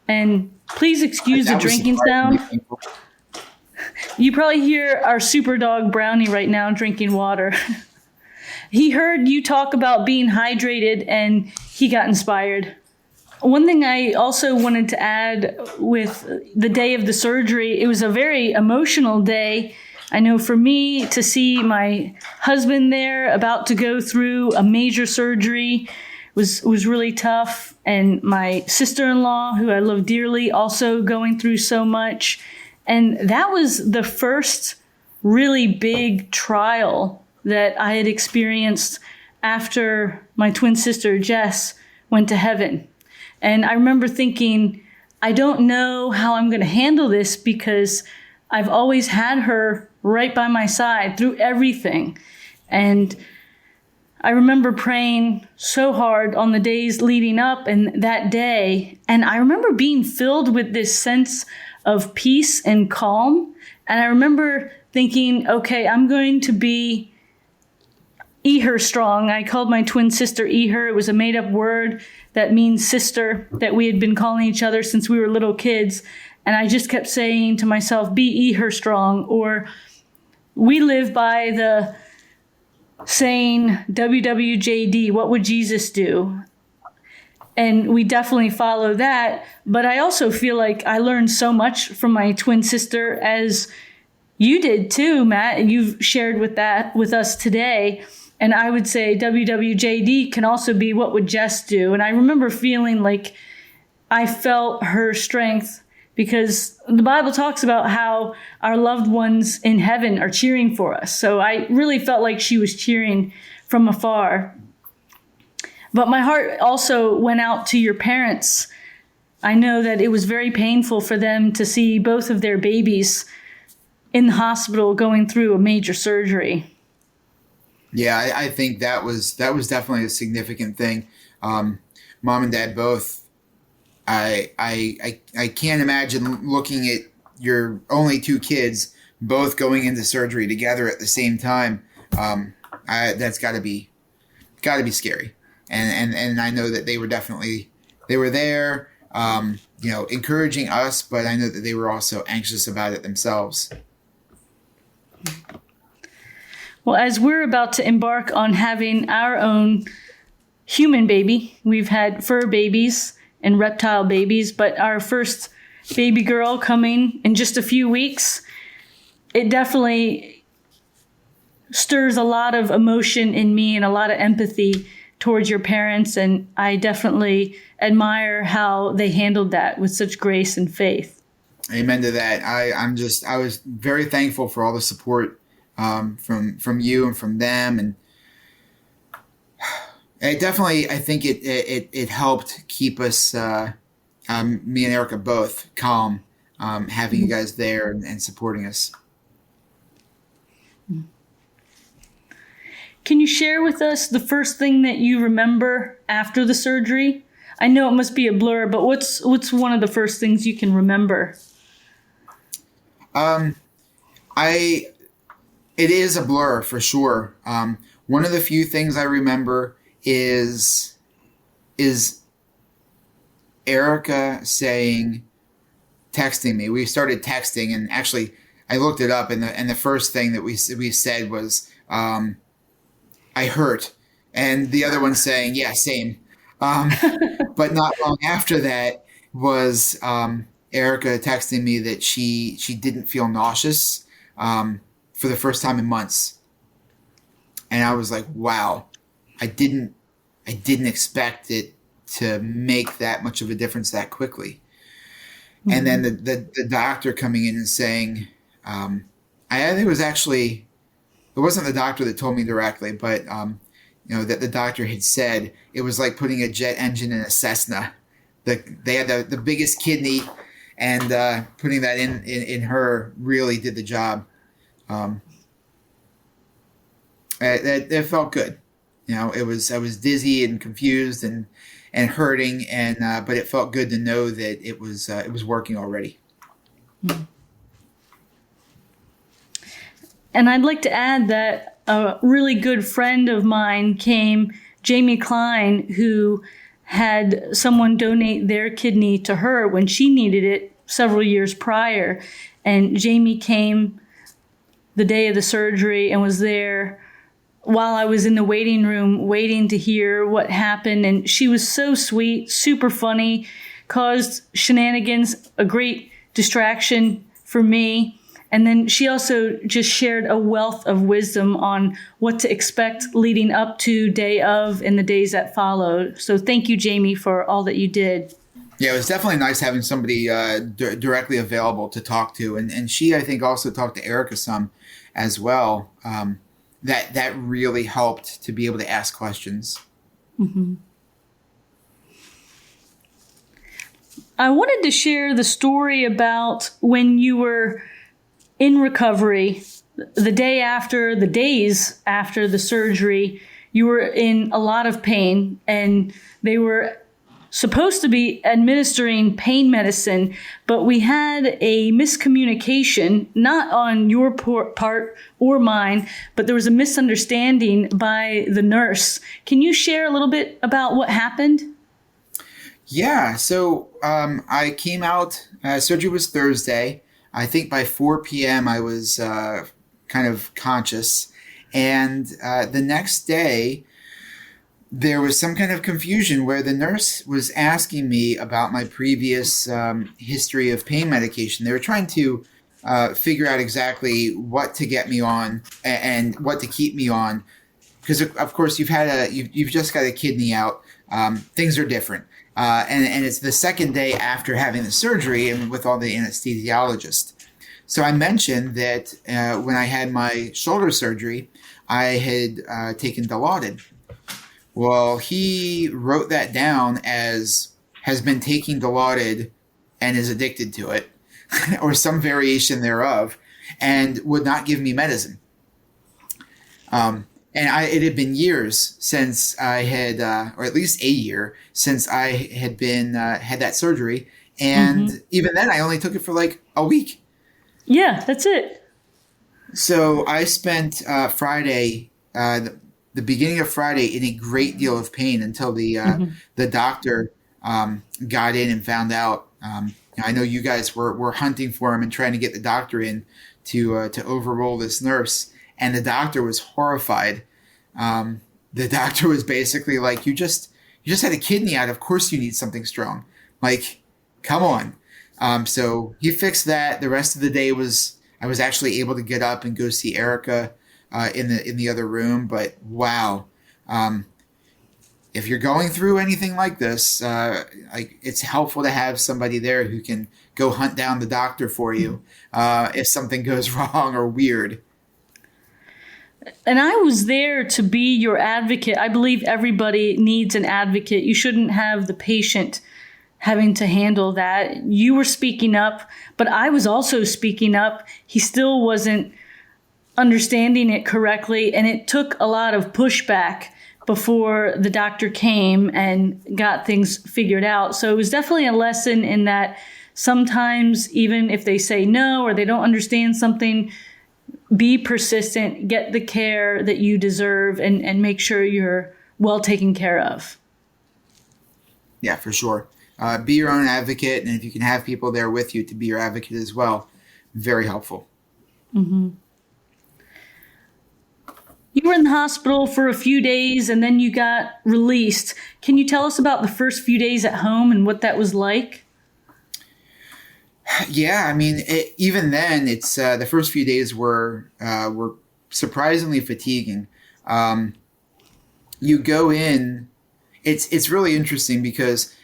And please excuse the drinking sound. You probably hear our super dog Brownie right now drinking water. He heard you talk about being hydrated and he got inspired. One thing I also wanted to add with the day of the surgery, it was a very emotional day. I know for me to see my husband there about to go through a major surgery was really tough. And my sister-in-law, who I love dearly, also going through so much. And that was the first really big trial that I had experienced after my twin sister, Jess, went to heaven. And I remember thinking, I don't know how I'm going to handle this because I've always had her right by my side through everything. And I remember praying so hard on the days leading up and that day. And I remember being filled with this sense of peace and calm. And I remember thinking, okay, I'm going to be Eher strong. I called my twin sister Eher. It was a made-up word that means sister that we had been calling each other since we were little kids. And I just kept saying to myself, be Eher strong. Or we live by the saying WWJD, what would Jesus do? And we definitely follow that. But I also feel like I learned so much from my twin sister, as you did too, Matt, and you've shared with us today. And I would say WWJD can also be what would Jess do? And I remember feeling like I felt her strength, because the Bible talks about how our loved ones in heaven are cheering for us. So I really felt like she was cheering from afar. But my heart also went out to your parents. I know that it was very painful for them to see both of their babies in the hospital going through a major surgery. Yeah, I think that was definitely a significant thing. Mom and Dad both. I can't imagine looking at your only two kids both going into surgery together at the same time. That's got to be scary. And I know that they were there, encouraging us, but I know that they were also anxious about it themselves. Well, as we're about to embark on having our own human baby, we've had fur babies and reptile babies, but our first baby girl coming in just a few weeks, it definitely stirs a lot of emotion in me and a lot of empathy towards your parents. And I definitely admire how they handled that with such grace and faith. Amen to that. I was very thankful for all the support from you and from them, and it definitely, I think it helped keep us, me and Erica both, calm, having you guys there and supporting us. Can you share with us the first thing that you remember after the surgery? I know it must be a blur, but what's one of the first things you can remember? It is a blur for sure. One of the few things I remember is Erica texting me. We started texting, and actually I looked it up, and the first thing that we said was, I hurt. And the other one saying, yeah, same. But not long after that was Erica texting me that she didn't feel nauseous for the first time in months. And I was like, wow, I didn't expect it to make that much of a difference that quickly. Mm-hmm. And then the doctor coming in and saying, I think it wasn't the doctor that told me directly, but that the doctor had said it was like putting a jet engine in a Cessna. They had the biggest kidney, and putting that in her really did the job. It felt good. I was dizzy and confused and hurting, but it felt good to know that it was working already. And I'd like to add that a really good friend of mine came, Jamie Klein, who had someone donate their kidney to her when she needed it several years prior. And Jamie came the day of the surgery and was there while I was in the waiting room waiting to hear what happened. And she was so sweet, super funny, caused shenanigans, a great distraction for me. And then she also just shared a wealth of wisdom on what to expect leading up to, day of, and the days that followed. So thank you, Jamie, for all that you did. Yeah, it was definitely nice having somebody directly available to talk to. And she, I think, also talked to Erica some as well. That really helped to be able to ask questions. Mm-hmm. I wanted to share the story about when you were in recovery, the days after the surgery. You were in a lot of pain, and they were supposed to be administering pain medicine, but we had a miscommunication, not on your part or mine, but there was a misunderstanding by the nurse. Can you share a little bit about what happened? Yeah, so I came out, surgery was Thursday. I think by 4 p.m. I was kind of conscious. And the next day, there was some kind of confusion where the nurse was asking me about my previous history of pain medication. They were trying to figure out exactly what to get me on and what to keep me on. Because, of course, you've just got a kidney out. Things are different. And it's the second day after having the surgery and with all the anesthesiologist. So I mentioned that when I had my shoulder surgery, I had taken Dilaudid. Well, he wrote that down as has been taking Dilaudid and is addicted to it, or some variation thereof, and would not give me medicine. It had been years since I had, or at least a year since I had been had that surgery, and even then, I only took it for like a week. Yeah, that's it. So I spent Friday, the beginning of Friday, in a great deal of pain until the doctor got in and found out. I know you guys were hunting for him and trying to get the doctor in to overrule this nurse. And the doctor was horrified. The doctor was basically like, you just had a kidney out. Of course you need something strong. Like, come on. So he fixed that. The rest of the day I was actually able to get up and go see Erica in the other room. But wow. If you're going through anything like this, it's helpful to have somebody there who can go hunt down the doctor for you if something goes wrong or weird. And I was there to be your advocate. I believe everybody needs an advocate. You shouldn't have the patient having to handle that. You were speaking up, but I was also speaking up. He still wasn't understanding it correctly, and it took a lot of pushback before the doctor came and got things figured out. So it was definitely a lesson in that sometimes, even if they say no or they don't understand something, be persistent, get the care that you deserve, and make sure you're well taken care of. Yeah, for sure. Be your own advocate, and if you can have people there with you to be your advocate as well, very helpful. Mm-hmm. You were in the hospital for a few days, and then you got released. Can you tell us about the first few days at home and what that was like? Yeah, I mean, even then, it's the first few days were surprisingly fatiguing. You go in, it's really interesting because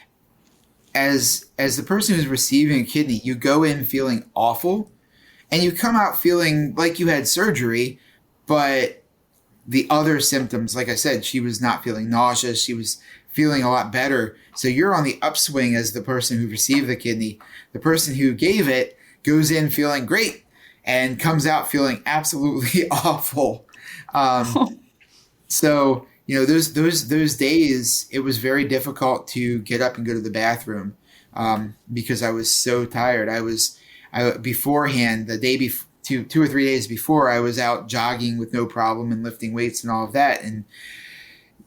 as the person who's receiving a kidney, you go in feeling awful, and you come out feeling like you had surgery, but the other symptoms, like I said, she was not feeling nauseous. She was feeling a lot better. So you're on the upswing as the person who received the kidney. The person who gave it goes in feeling great and comes out feeling absolutely awful. So, those days, it was very difficult to get up and go to the bathroom because I was so tired. Beforehand, the day before, 2 or 3 days before, I was out jogging with no problem and lifting weights and all of that. And,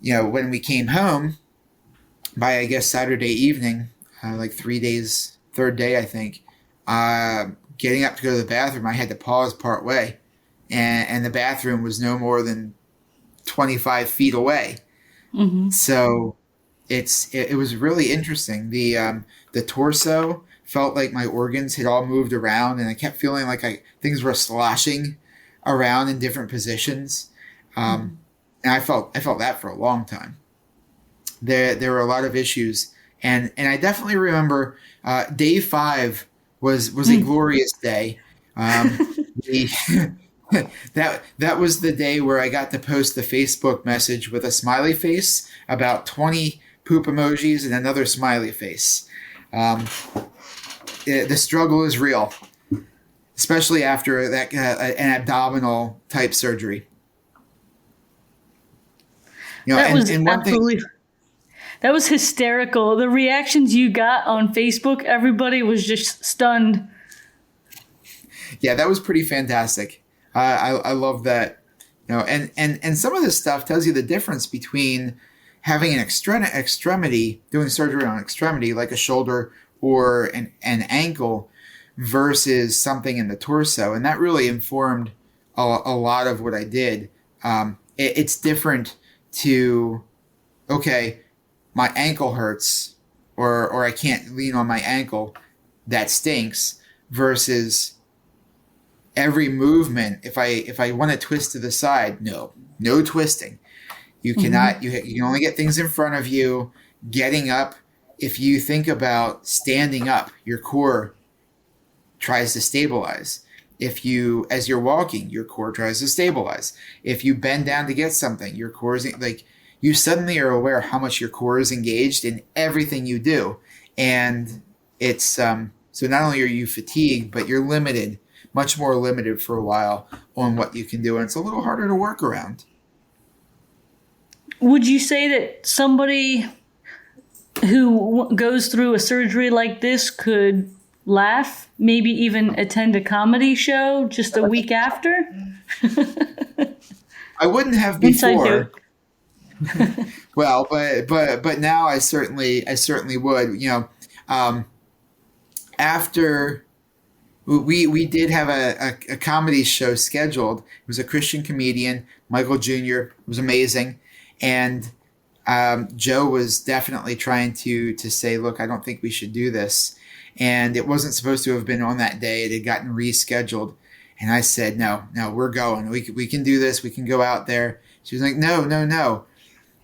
when we came home by, I guess, Saturday evening, like 3 days, third day, I think, getting up to go to the bathroom, I had to pause part way. And the bathroom was no more than 25 feet away. Mm-hmm. So it was really interesting. The torso felt like my organs had all moved around, and I kept feeling like things were sloshing around in different positions. And I felt that for a long time. There were a lot of issues, and I definitely remember day 5 was a glorious day. The, that was the day where I got to post the Facebook message with a smiley face, about 20 poop emojis, and another smiley face. The struggle is real, especially after that an abdominal type surgery. That was absolutely. That was hysterical. The reactions you got on Facebook, everybody was just stunned. Yeah, that was pretty fantastic. I love that. And some of this stuff tells you the difference between having an extremity, doing surgery on an extremity like a shoulder or an ankle, versus something in the torso. And that really informed a lot of what I did. It's different to, okay, my ankle hurts, or I can't lean on my ankle, that stinks, versus every movement. If I want to twist to the side, no twisting. You cannot. You can only get things in front of you. Getting up. If you think about standing up, your core tries to stabilize. As you're walking, your core tries to stabilize. If you bend down to get something, your core is like, you suddenly are aware how much your core is engaged in everything you do. And it's, so not only are you fatigued, but you're limited, much more limited for a while on what you can do. And it's a little harder to work around. Would you say that somebody who goes through a surgery like this could laugh, maybe even attend a comedy show just a week after? I wouldn't have before. Well, but now I certainly would. After we did have a comedy show scheduled. It was a Christian comedian, Michael Jr. It was amazing, and Joe was definitely trying to say, look, I don't think we should do this. And it wasn't supposed to have been on that day. It had gotten rescheduled. And I said, no, we're going. We can do this. We can go out there. She was like, no.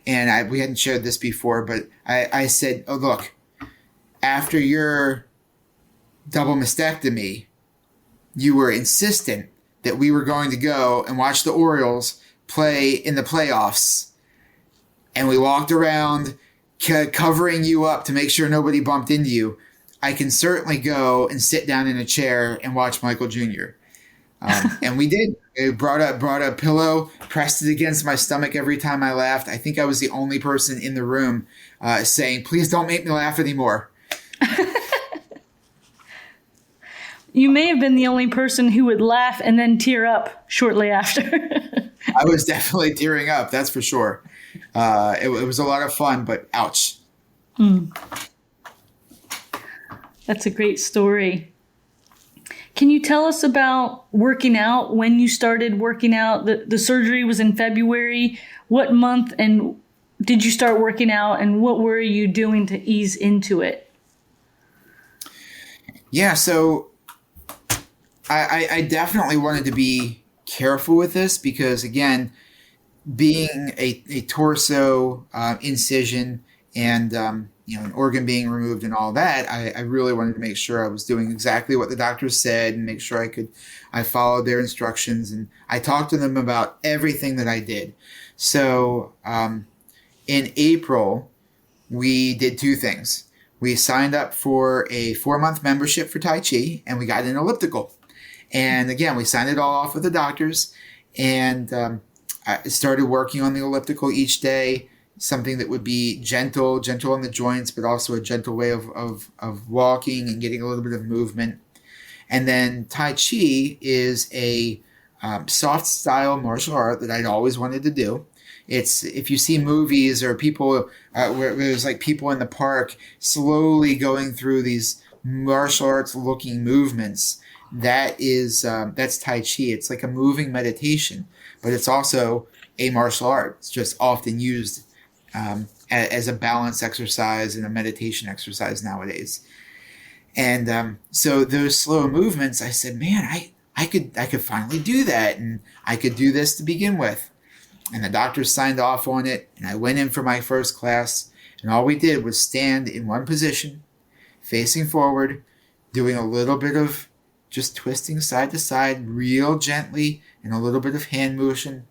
And we hadn't shared this before, but I said, oh, look, after your double mastectomy, you were insistent that we were going to go and watch the Orioles play in the playoffs. And we walked around covering you up to make sure nobody bumped into you. I can certainly go and sit down in a chair and watch Michael Jr. And we did. I brought a pillow, pressed it against my stomach every time I laughed. I think I was the only person in the room saying, please don't make me laugh anymore. You may have been the only person who would laugh and then tear up shortly after. I was definitely tearing up, that's for sure. It was a lot of fun, but ouch. That's a great story. Can you tell us about working out, when you started working out? The surgery was in February. What month and did you start working out, and what were you doing to ease into it? Yeah, so I definitely wanted to be careful with this because, again, being a torso incision and an organ being removed and all that, I really wanted to make sure I was doing exactly what the doctors said and make sure I followed their instructions, and I talked to them about everything that I did. So in April, we did 2 things. We signed up for a 4-month membership for Tai Chi, and we got an elliptical. And again, we signed it all off with the doctors, and I started working on the elliptical each day, something that would be gentle on the joints, but also a gentle way of walking and getting a little bit of movement. And then Tai Chi is a soft style martial art that I'd always wanted to do. It's, if you see movies or people where there's like people in the park slowly going through these martial arts looking movements, that's Tai Chi. It's like a moving meditation, but it's also a martial art. It's just often used as a balance exercise and a meditation exercise nowadays. And so those slow movements, I said, man, I could finally do that, and I could do this to begin with. And the doctor signed off on it, and I went in for my first class, and all we did was stand in one position, facing forward, doing a little bit of just twisting side to side real gently and a little bit of hand motion.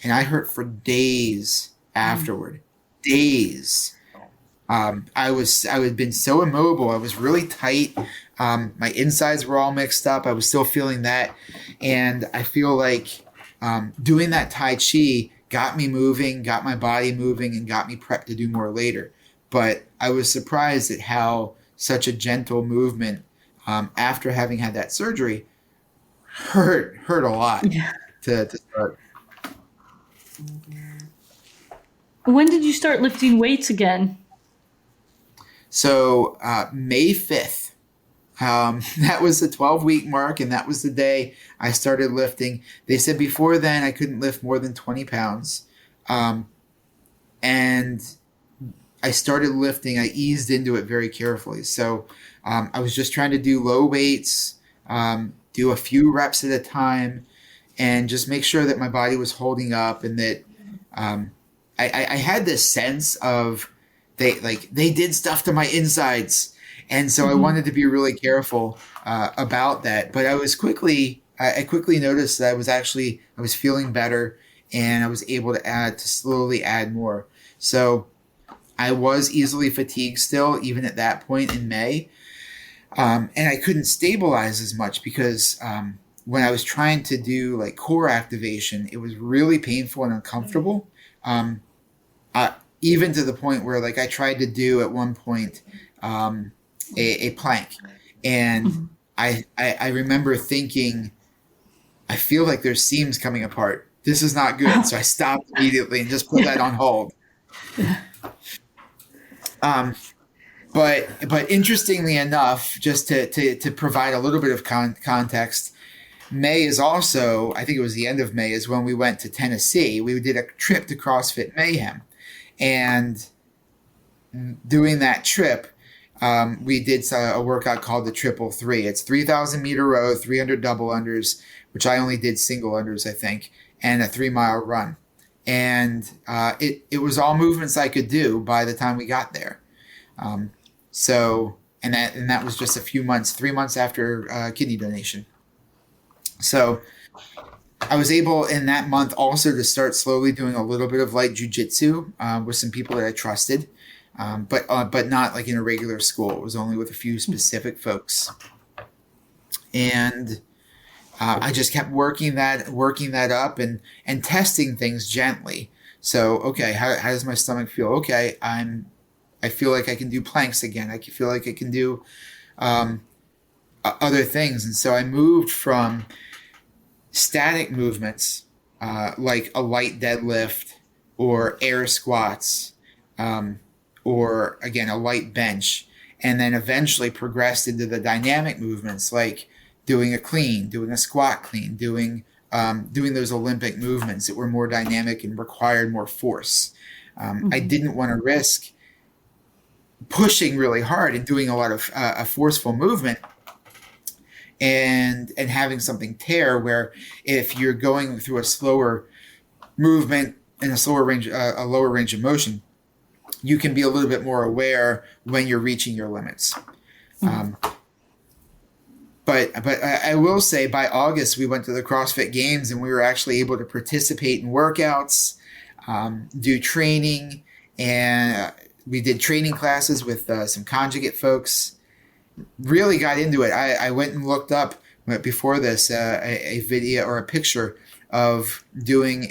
And I hurt for days afterward. Days. I had been so immobile. I was really tight. My insides were all mixed up. I was still feeling that. And I feel like doing that Tai Chi got me moving, got my body moving, and got me prepped to do more later. But I was surprised at how such a gentle movement after having had that surgery hurt a lot to start. When did you start lifting weights again? So May 5th, that was the 12-week mark, and that was the day I started lifting. They said before then I couldn't lift more than 20 pounds. And I started lifting. I eased into it very carefully. So I was just trying to do low weights, do a few reps at a time, and just make sure that my body was holding up, and that I had this sense of they did stuff to my insides, and so I wanted to be really careful about that. But I quickly noticed that I was feeling better, and I was able to slowly add more. So I was easily fatigued still, even at that point in May, and I couldn't stabilize as much because when I was trying to do like core activation, it was really painful and uncomfortable. Even to the point where like I tried to do at one point a plank, and I remember thinking, I feel like there's seams coming apart. This is not good. So I stopped immediately and just put that on hold. But interestingly enough, just to provide a little bit of context, May is also, I think it was the end of May, is when we went to Tennessee. We did a trip to CrossFit Mayhem. And doing that trip, we did a workout called the 333. It's 3,000 meter row, 300 double unders, which I only did single unders, I think, and a 3-mile run. And it was all movements I could do by the time we got there. So that was just 3 months after kidney donation. So I was able in that month also to start slowly doing a little bit of light jujitsu with some people that I trusted, but not like in a regular school. It was only with a few specific folks, and I just kept working that up and testing things gently. So okay, how does my stomach feel? Okay, I feel like I can do planks again. I feel like I can do other things, and so I moved from static movements like a light deadlift or air squats or again a light bench, and then eventually progressed into the dynamic movements like doing a clean, doing a squat clean, doing those Olympic movements that were more dynamic and required more force. I didn't want to risk pushing really hard and doing a lot of a forceful movement and having something tear, where if you're going through a slower movement and a lower range of motion, you can be a little bit more aware when you're reaching your limits. But I will say by August, we went to the CrossFit Games and we were actually able to participate in workouts, do training, and we did training classes with some conjugate folks. Really got into it. I went and looked up before this a video or a picture of doing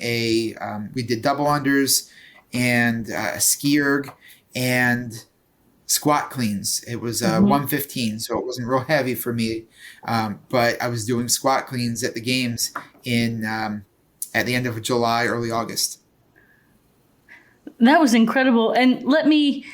we did double unders and a ski erg and squat cleans. It was 115, so it wasn't real heavy for me. But I was doing squat cleans at the games at the end of July, early August. That was incredible. And let me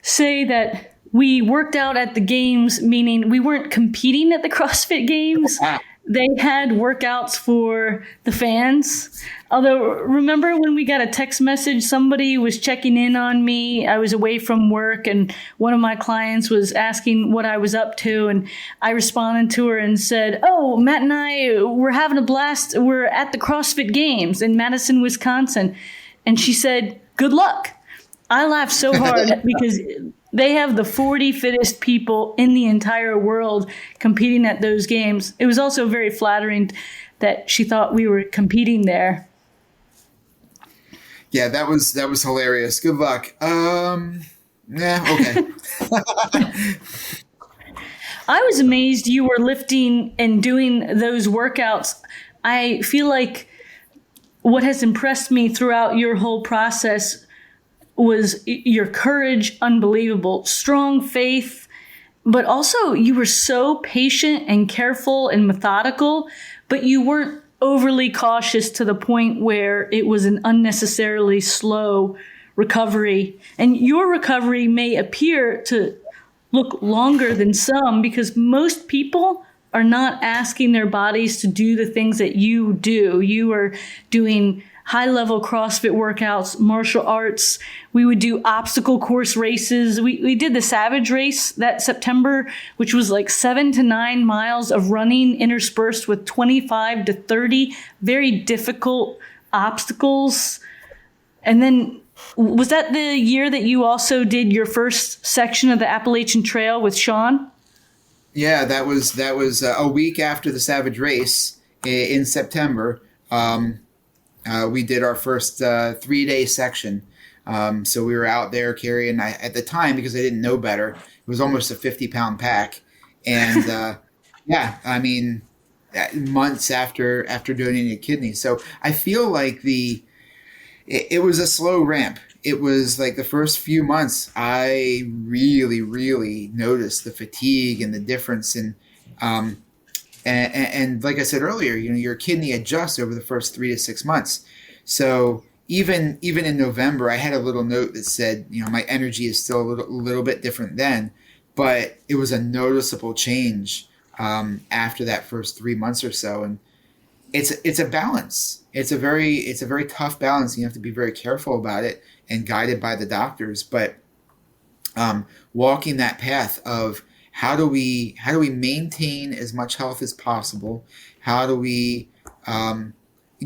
say that we worked out at the games, meaning we weren't competing at the CrossFit Games. they had workouts for the fans. Although, remember when we got a text message, somebody was checking in on me. I was away from work, and one of my clients was asking what I was up to. And I responded to her and said, "Oh, Matt and I, we're having a blast. We're at the CrossFit Games in Madison, Wisconsin." And she said, "Good luck." I laughed so hard because they have the 40 fittest people in the entire world competing at those games. It was also very flattering that she thought we were competing there. Yeah, that was hilarious. Good luck. Yeah, okay. I was amazed you were lifting and doing those workouts. I feel like what has impressed me throughout your whole process was your courage, unbelievable, strong faith, but also you were so patient and careful and methodical, but you weren't overly cautious to the point where it was an unnecessarily slow recovery. And your recovery may appear to look longer than some because most people are not asking their bodies to do the things that you do. You are doing high-level CrossFit workouts, martial arts. We would do obstacle course races. We did the Savage Race that September, which was like 7 to 9 miles of running interspersed with 25 to 30 very difficult obstacles. And then was that the year that you also did your first section of the Appalachian Trail with Sean? Yeah, that was a week after the Savage Race in September. We did our first 3-day section. So we were out there carrying, at the time, because I didn't know better, it was almost a 50-pound pack. And yeah, I mean, months after donating a kidney. So I feel like it was a slow ramp. It was like the first few months, I really, really noticed the fatigue and the difference in and like I said earlier, your kidney adjusts over the first 3 to 6 months. So even in November, I had a little note that said, my energy is still a little bit different then, but it was a noticeable change after that first 3 months or so. And it's a balance. It's a very tough balance. You have to be very careful about it and guided by the doctors. But walking that path of how do we maintain as much health as possible? How do we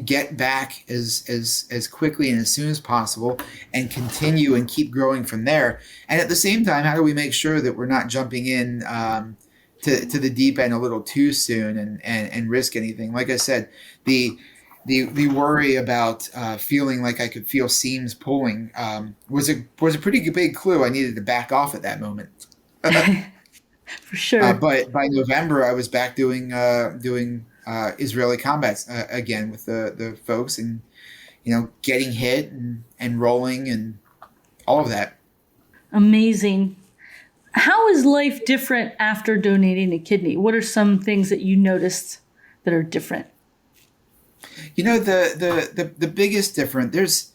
get back as quickly and as soon as possible and continue and keep growing from there? And at the same time, how do we make sure that we're not jumping in to the deep end a little too soon and risk anything? Like I said, the worry about feeling like I could feel seams pulling was a pretty big clue. I needed to back off at that moment. For sure. But by November, I was back doing Israeli combats again with the folks, and getting hit and rolling and all of that. Amazing. How is life different after donating a kidney? What are some things that you noticed that are different? The biggest difference,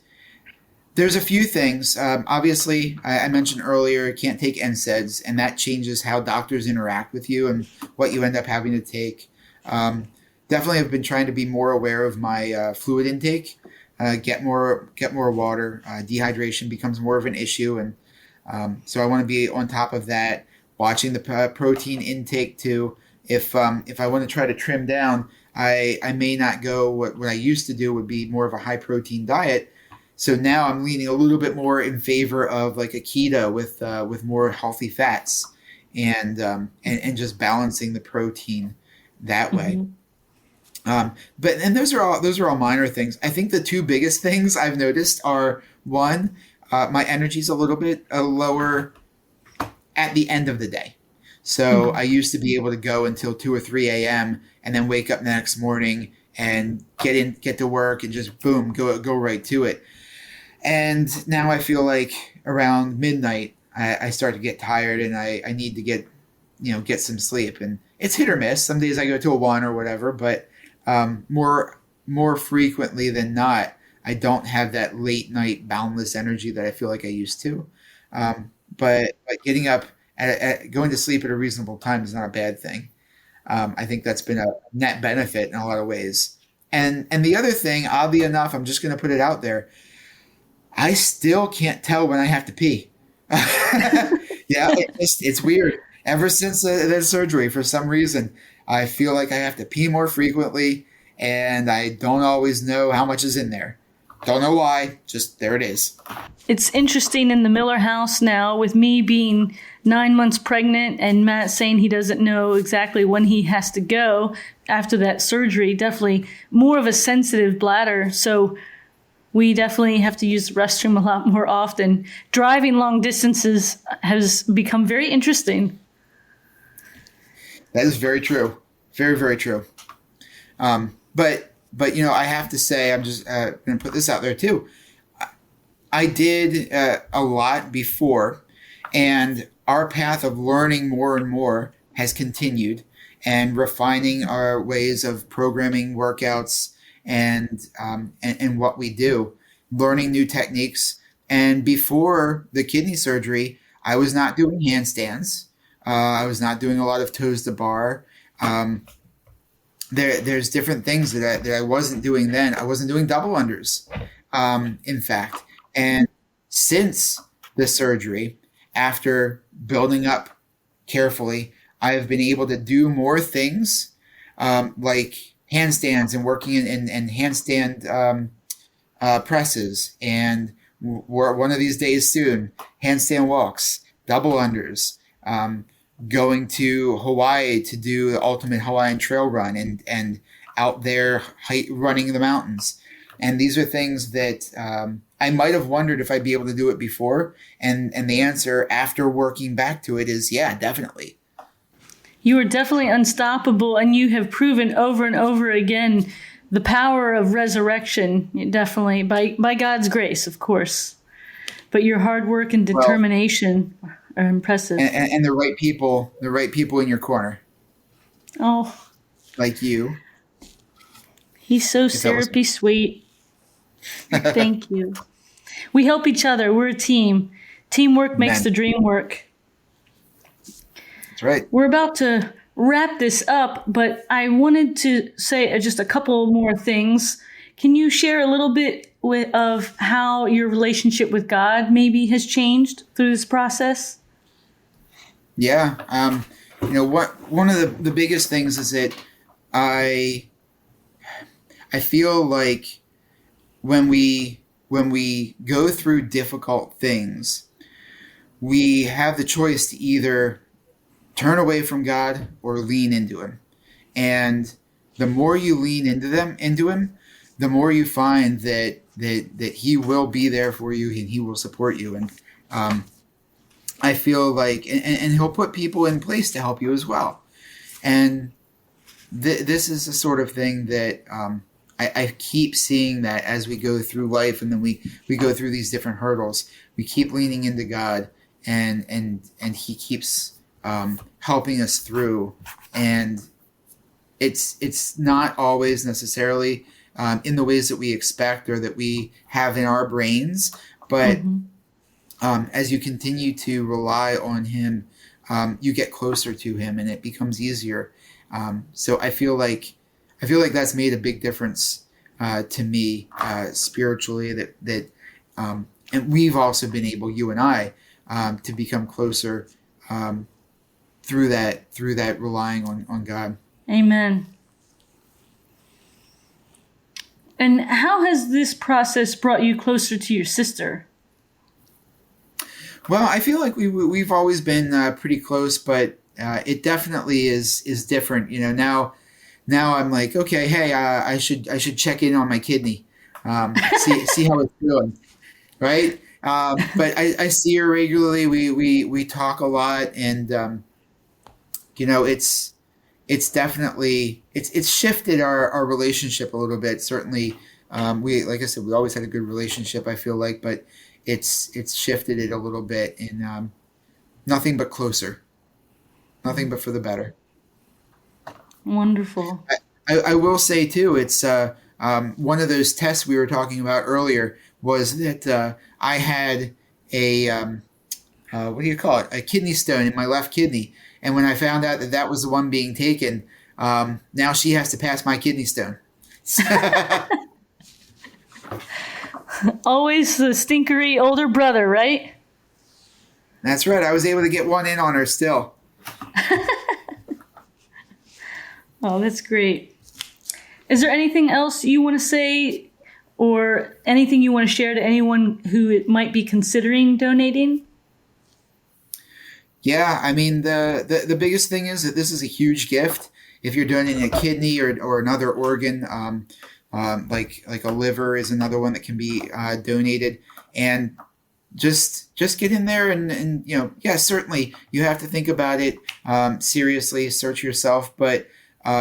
there's a few things. Obviously, I mentioned earlier, you can't take NSAIDs, and that changes how doctors interact with you and what you end up having to take. Definitely have been trying to be more aware of my fluid intake, get more water. Dehydration becomes more of an issue, and so I want to be on top of that, watching the protein intake too. If I want to try to trim down, I may not go what I used to do would be more of a high protein diet. So now I'm leaning a little bit more in favor of like a keto with more healthy fats and just balancing the protein that way. But those are all minor things. I think the two biggest things I've noticed are, one, my energy's a little bit lower at the end of the day. So I used to be able to go until 2 or 3 a.m. and then wake up the next morning and get to work and just boom, go right to it. And now I feel like around midnight, I start to get tired and I need to get some sleep. And it's hit or miss. Some days I go to a 1 or whatever, but more frequently than not, I don't have that late night boundless energy that I feel like I used to. But getting up, going to sleep at a reasonable time is not a bad thing. I think that's been a net benefit in a lot of ways. And the other thing, oddly enough, I'm just going to put it out there. I still can't tell when I have to pee. Yeah, it's weird. Ever since the surgery, for some reason, I feel like I have to pee more frequently, and I don't always know how much is in there. Don't know why, just there it is. It's interesting in the Miller house now, with me being 9 months pregnant and Matt saying he doesn't know exactly when he has to go after that surgery. Definitely more of a sensitive bladder. So we definitely have to use the restroom a lot more often. Driving long distances has become very interesting. That is very true. Very, very true. But I have to say, I'm just going to put this out there too. I did a lot before, and our path of learning more and more has continued, and refining our ways of programming workouts and what we do, learning new techniques. And before the kidney surgery, I was not doing handstands. I was not doing a lot of toes to bar. There's different things that I wasn't doing then. I wasn't doing double unders, in fact. And since the surgery, after building up carefully, I have been able to do more things, like handstands and working in handstand presses, and one of these days soon, handstand walks, double unders, going to Hawaii to do the ultimate Hawaiian trail run and out there running the mountains. And these are things that I might have wondered if I'd be able to do it before. And the answer after working back to it is, yeah, definitely. You are definitely unstoppable, and you have proven over and over again the power of resurrection, definitely, by God's grace, of course. But your hard work and determination are impressive. And the right people in your corner. Oh. Like you. He's so syrupy sweet. Thank you. We help each other. We're a team. Teamwork makes the dream work. That's right. We're about to wrap this up, but I wanted to say just a couple more things. Can you share a little bit of how your relationship with God maybe has changed through this process? Yeah. One of the biggest things is that I feel like when we go through difficult things, we have the choice to either turn away from God or lean into him. And the more you lean into him, the more you find that he will be there for you and he will support you. And I feel like, and he'll put people in place to help you as well. And this is the sort of thing that I keep seeing that as we go through life, and then we go through these different hurdles. We keep leaning into God, and he keeps helping us through. And it's not always necessarily in the ways that we expect or that we have in our brains, but as you continue to rely on him, you get closer to him, and it becomes easier. So I feel like that's made a big difference to me spiritually. That and we've also been able, you and I, to become closer through that relying on God. Amen. And how has this process brought you closer to your sister? Well, I feel like we've always been pretty close, but it definitely is different. Now I'm like, okay, hey, I should check in on my kidney, see how it's doing, right? But I see her regularly. We talk a lot, and it's definitely it's shifted our relationship a little bit. Certainly, like I said, we always had a good relationship, I feel like, but it's shifted it a little bit, and nothing but closer, nothing but for the better. Wonderful. I will say too, it's one of those tests we were talking about earlier was that I had a what do you call it? A kidney stone in my left kidney, And when I found out that that was the one being taken, now she has to pass my kidney stone. Always the stinkery older brother, right? That's right. I was able to get one in on her still. Oh, that's great. Is there anything else you want to say or anything you want to share to anyone who might be considering donating? Yeah, I mean, the biggest thing is that this is a huge gift. If you're donating a kidney or another organ, like a liver is another one that can be donated. And just get in there and yeah, certainly you have to think about it seriously, search yourself, but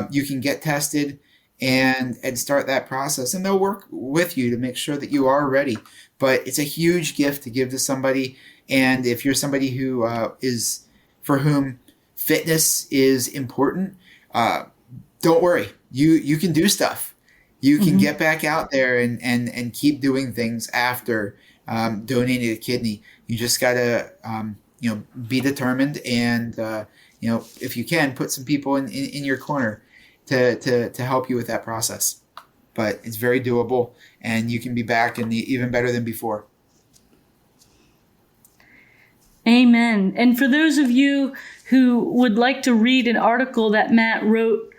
you can get tested and start that process, and they'll work with you to make sure that you are ready. But it's a huge gift to give to somebody, and if you're somebody who is for whom fitness is important, don't worry. You can do stuff. You can get back out there and keep doing things after donating a kidney. You just gotta be determined, and if you can, put some people in your corner to help you with that process. But it's very doable, and you can be back and even better than before. Amen. And for those of you who would like to read an article that Matt wrote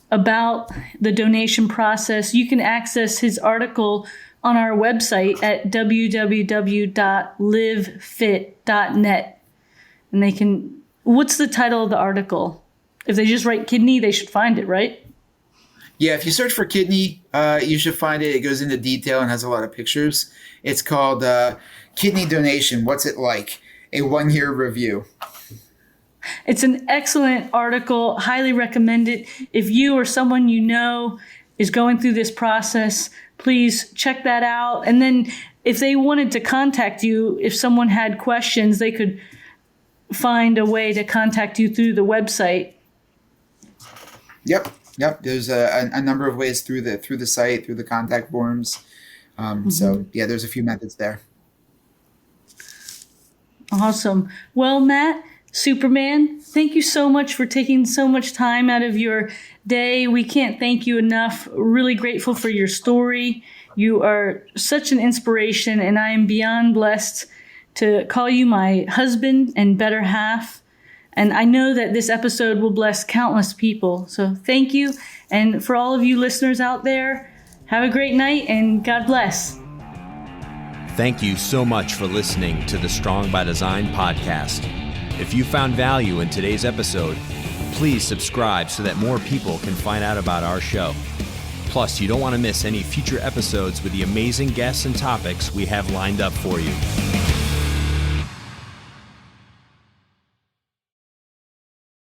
about the donation process, you can access his article on our website at www.livefit.net. And what's the title of the article? If they just write kidney, they should find it, right? Yeah, if you search for kidney, you should find it. It goes into detail and has a lot of pictures. It's called Kidney Donation, What's It Like? A 1-year review. It's an excellent article. Highly recommend it. If you or someone you know is going through this process, please check that out. And then if they wanted to contact you, if someone had questions, they could find a way to contact you through the website. Yep. There's a number of ways through the site, through the contact forms. So yeah, there's a few methods there. Awesome. Well, Matt, Superman, thank you so much for taking so much time out of your day. We can't thank you enough. Really grateful for your story. You are such an inspiration, and I am beyond blessed to call you my husband and better half. And I know that this episode will bless countless people. So thank you. And for all of you listeners out there, have a great night and God bless. Thank you so much for listening to the Strong by Design podcast. If you found value in today's episode, please subscribe so that more people can find out about our show. Plus, you don't want to miss any future episodes with the amazing guests and topics we have lined up for you.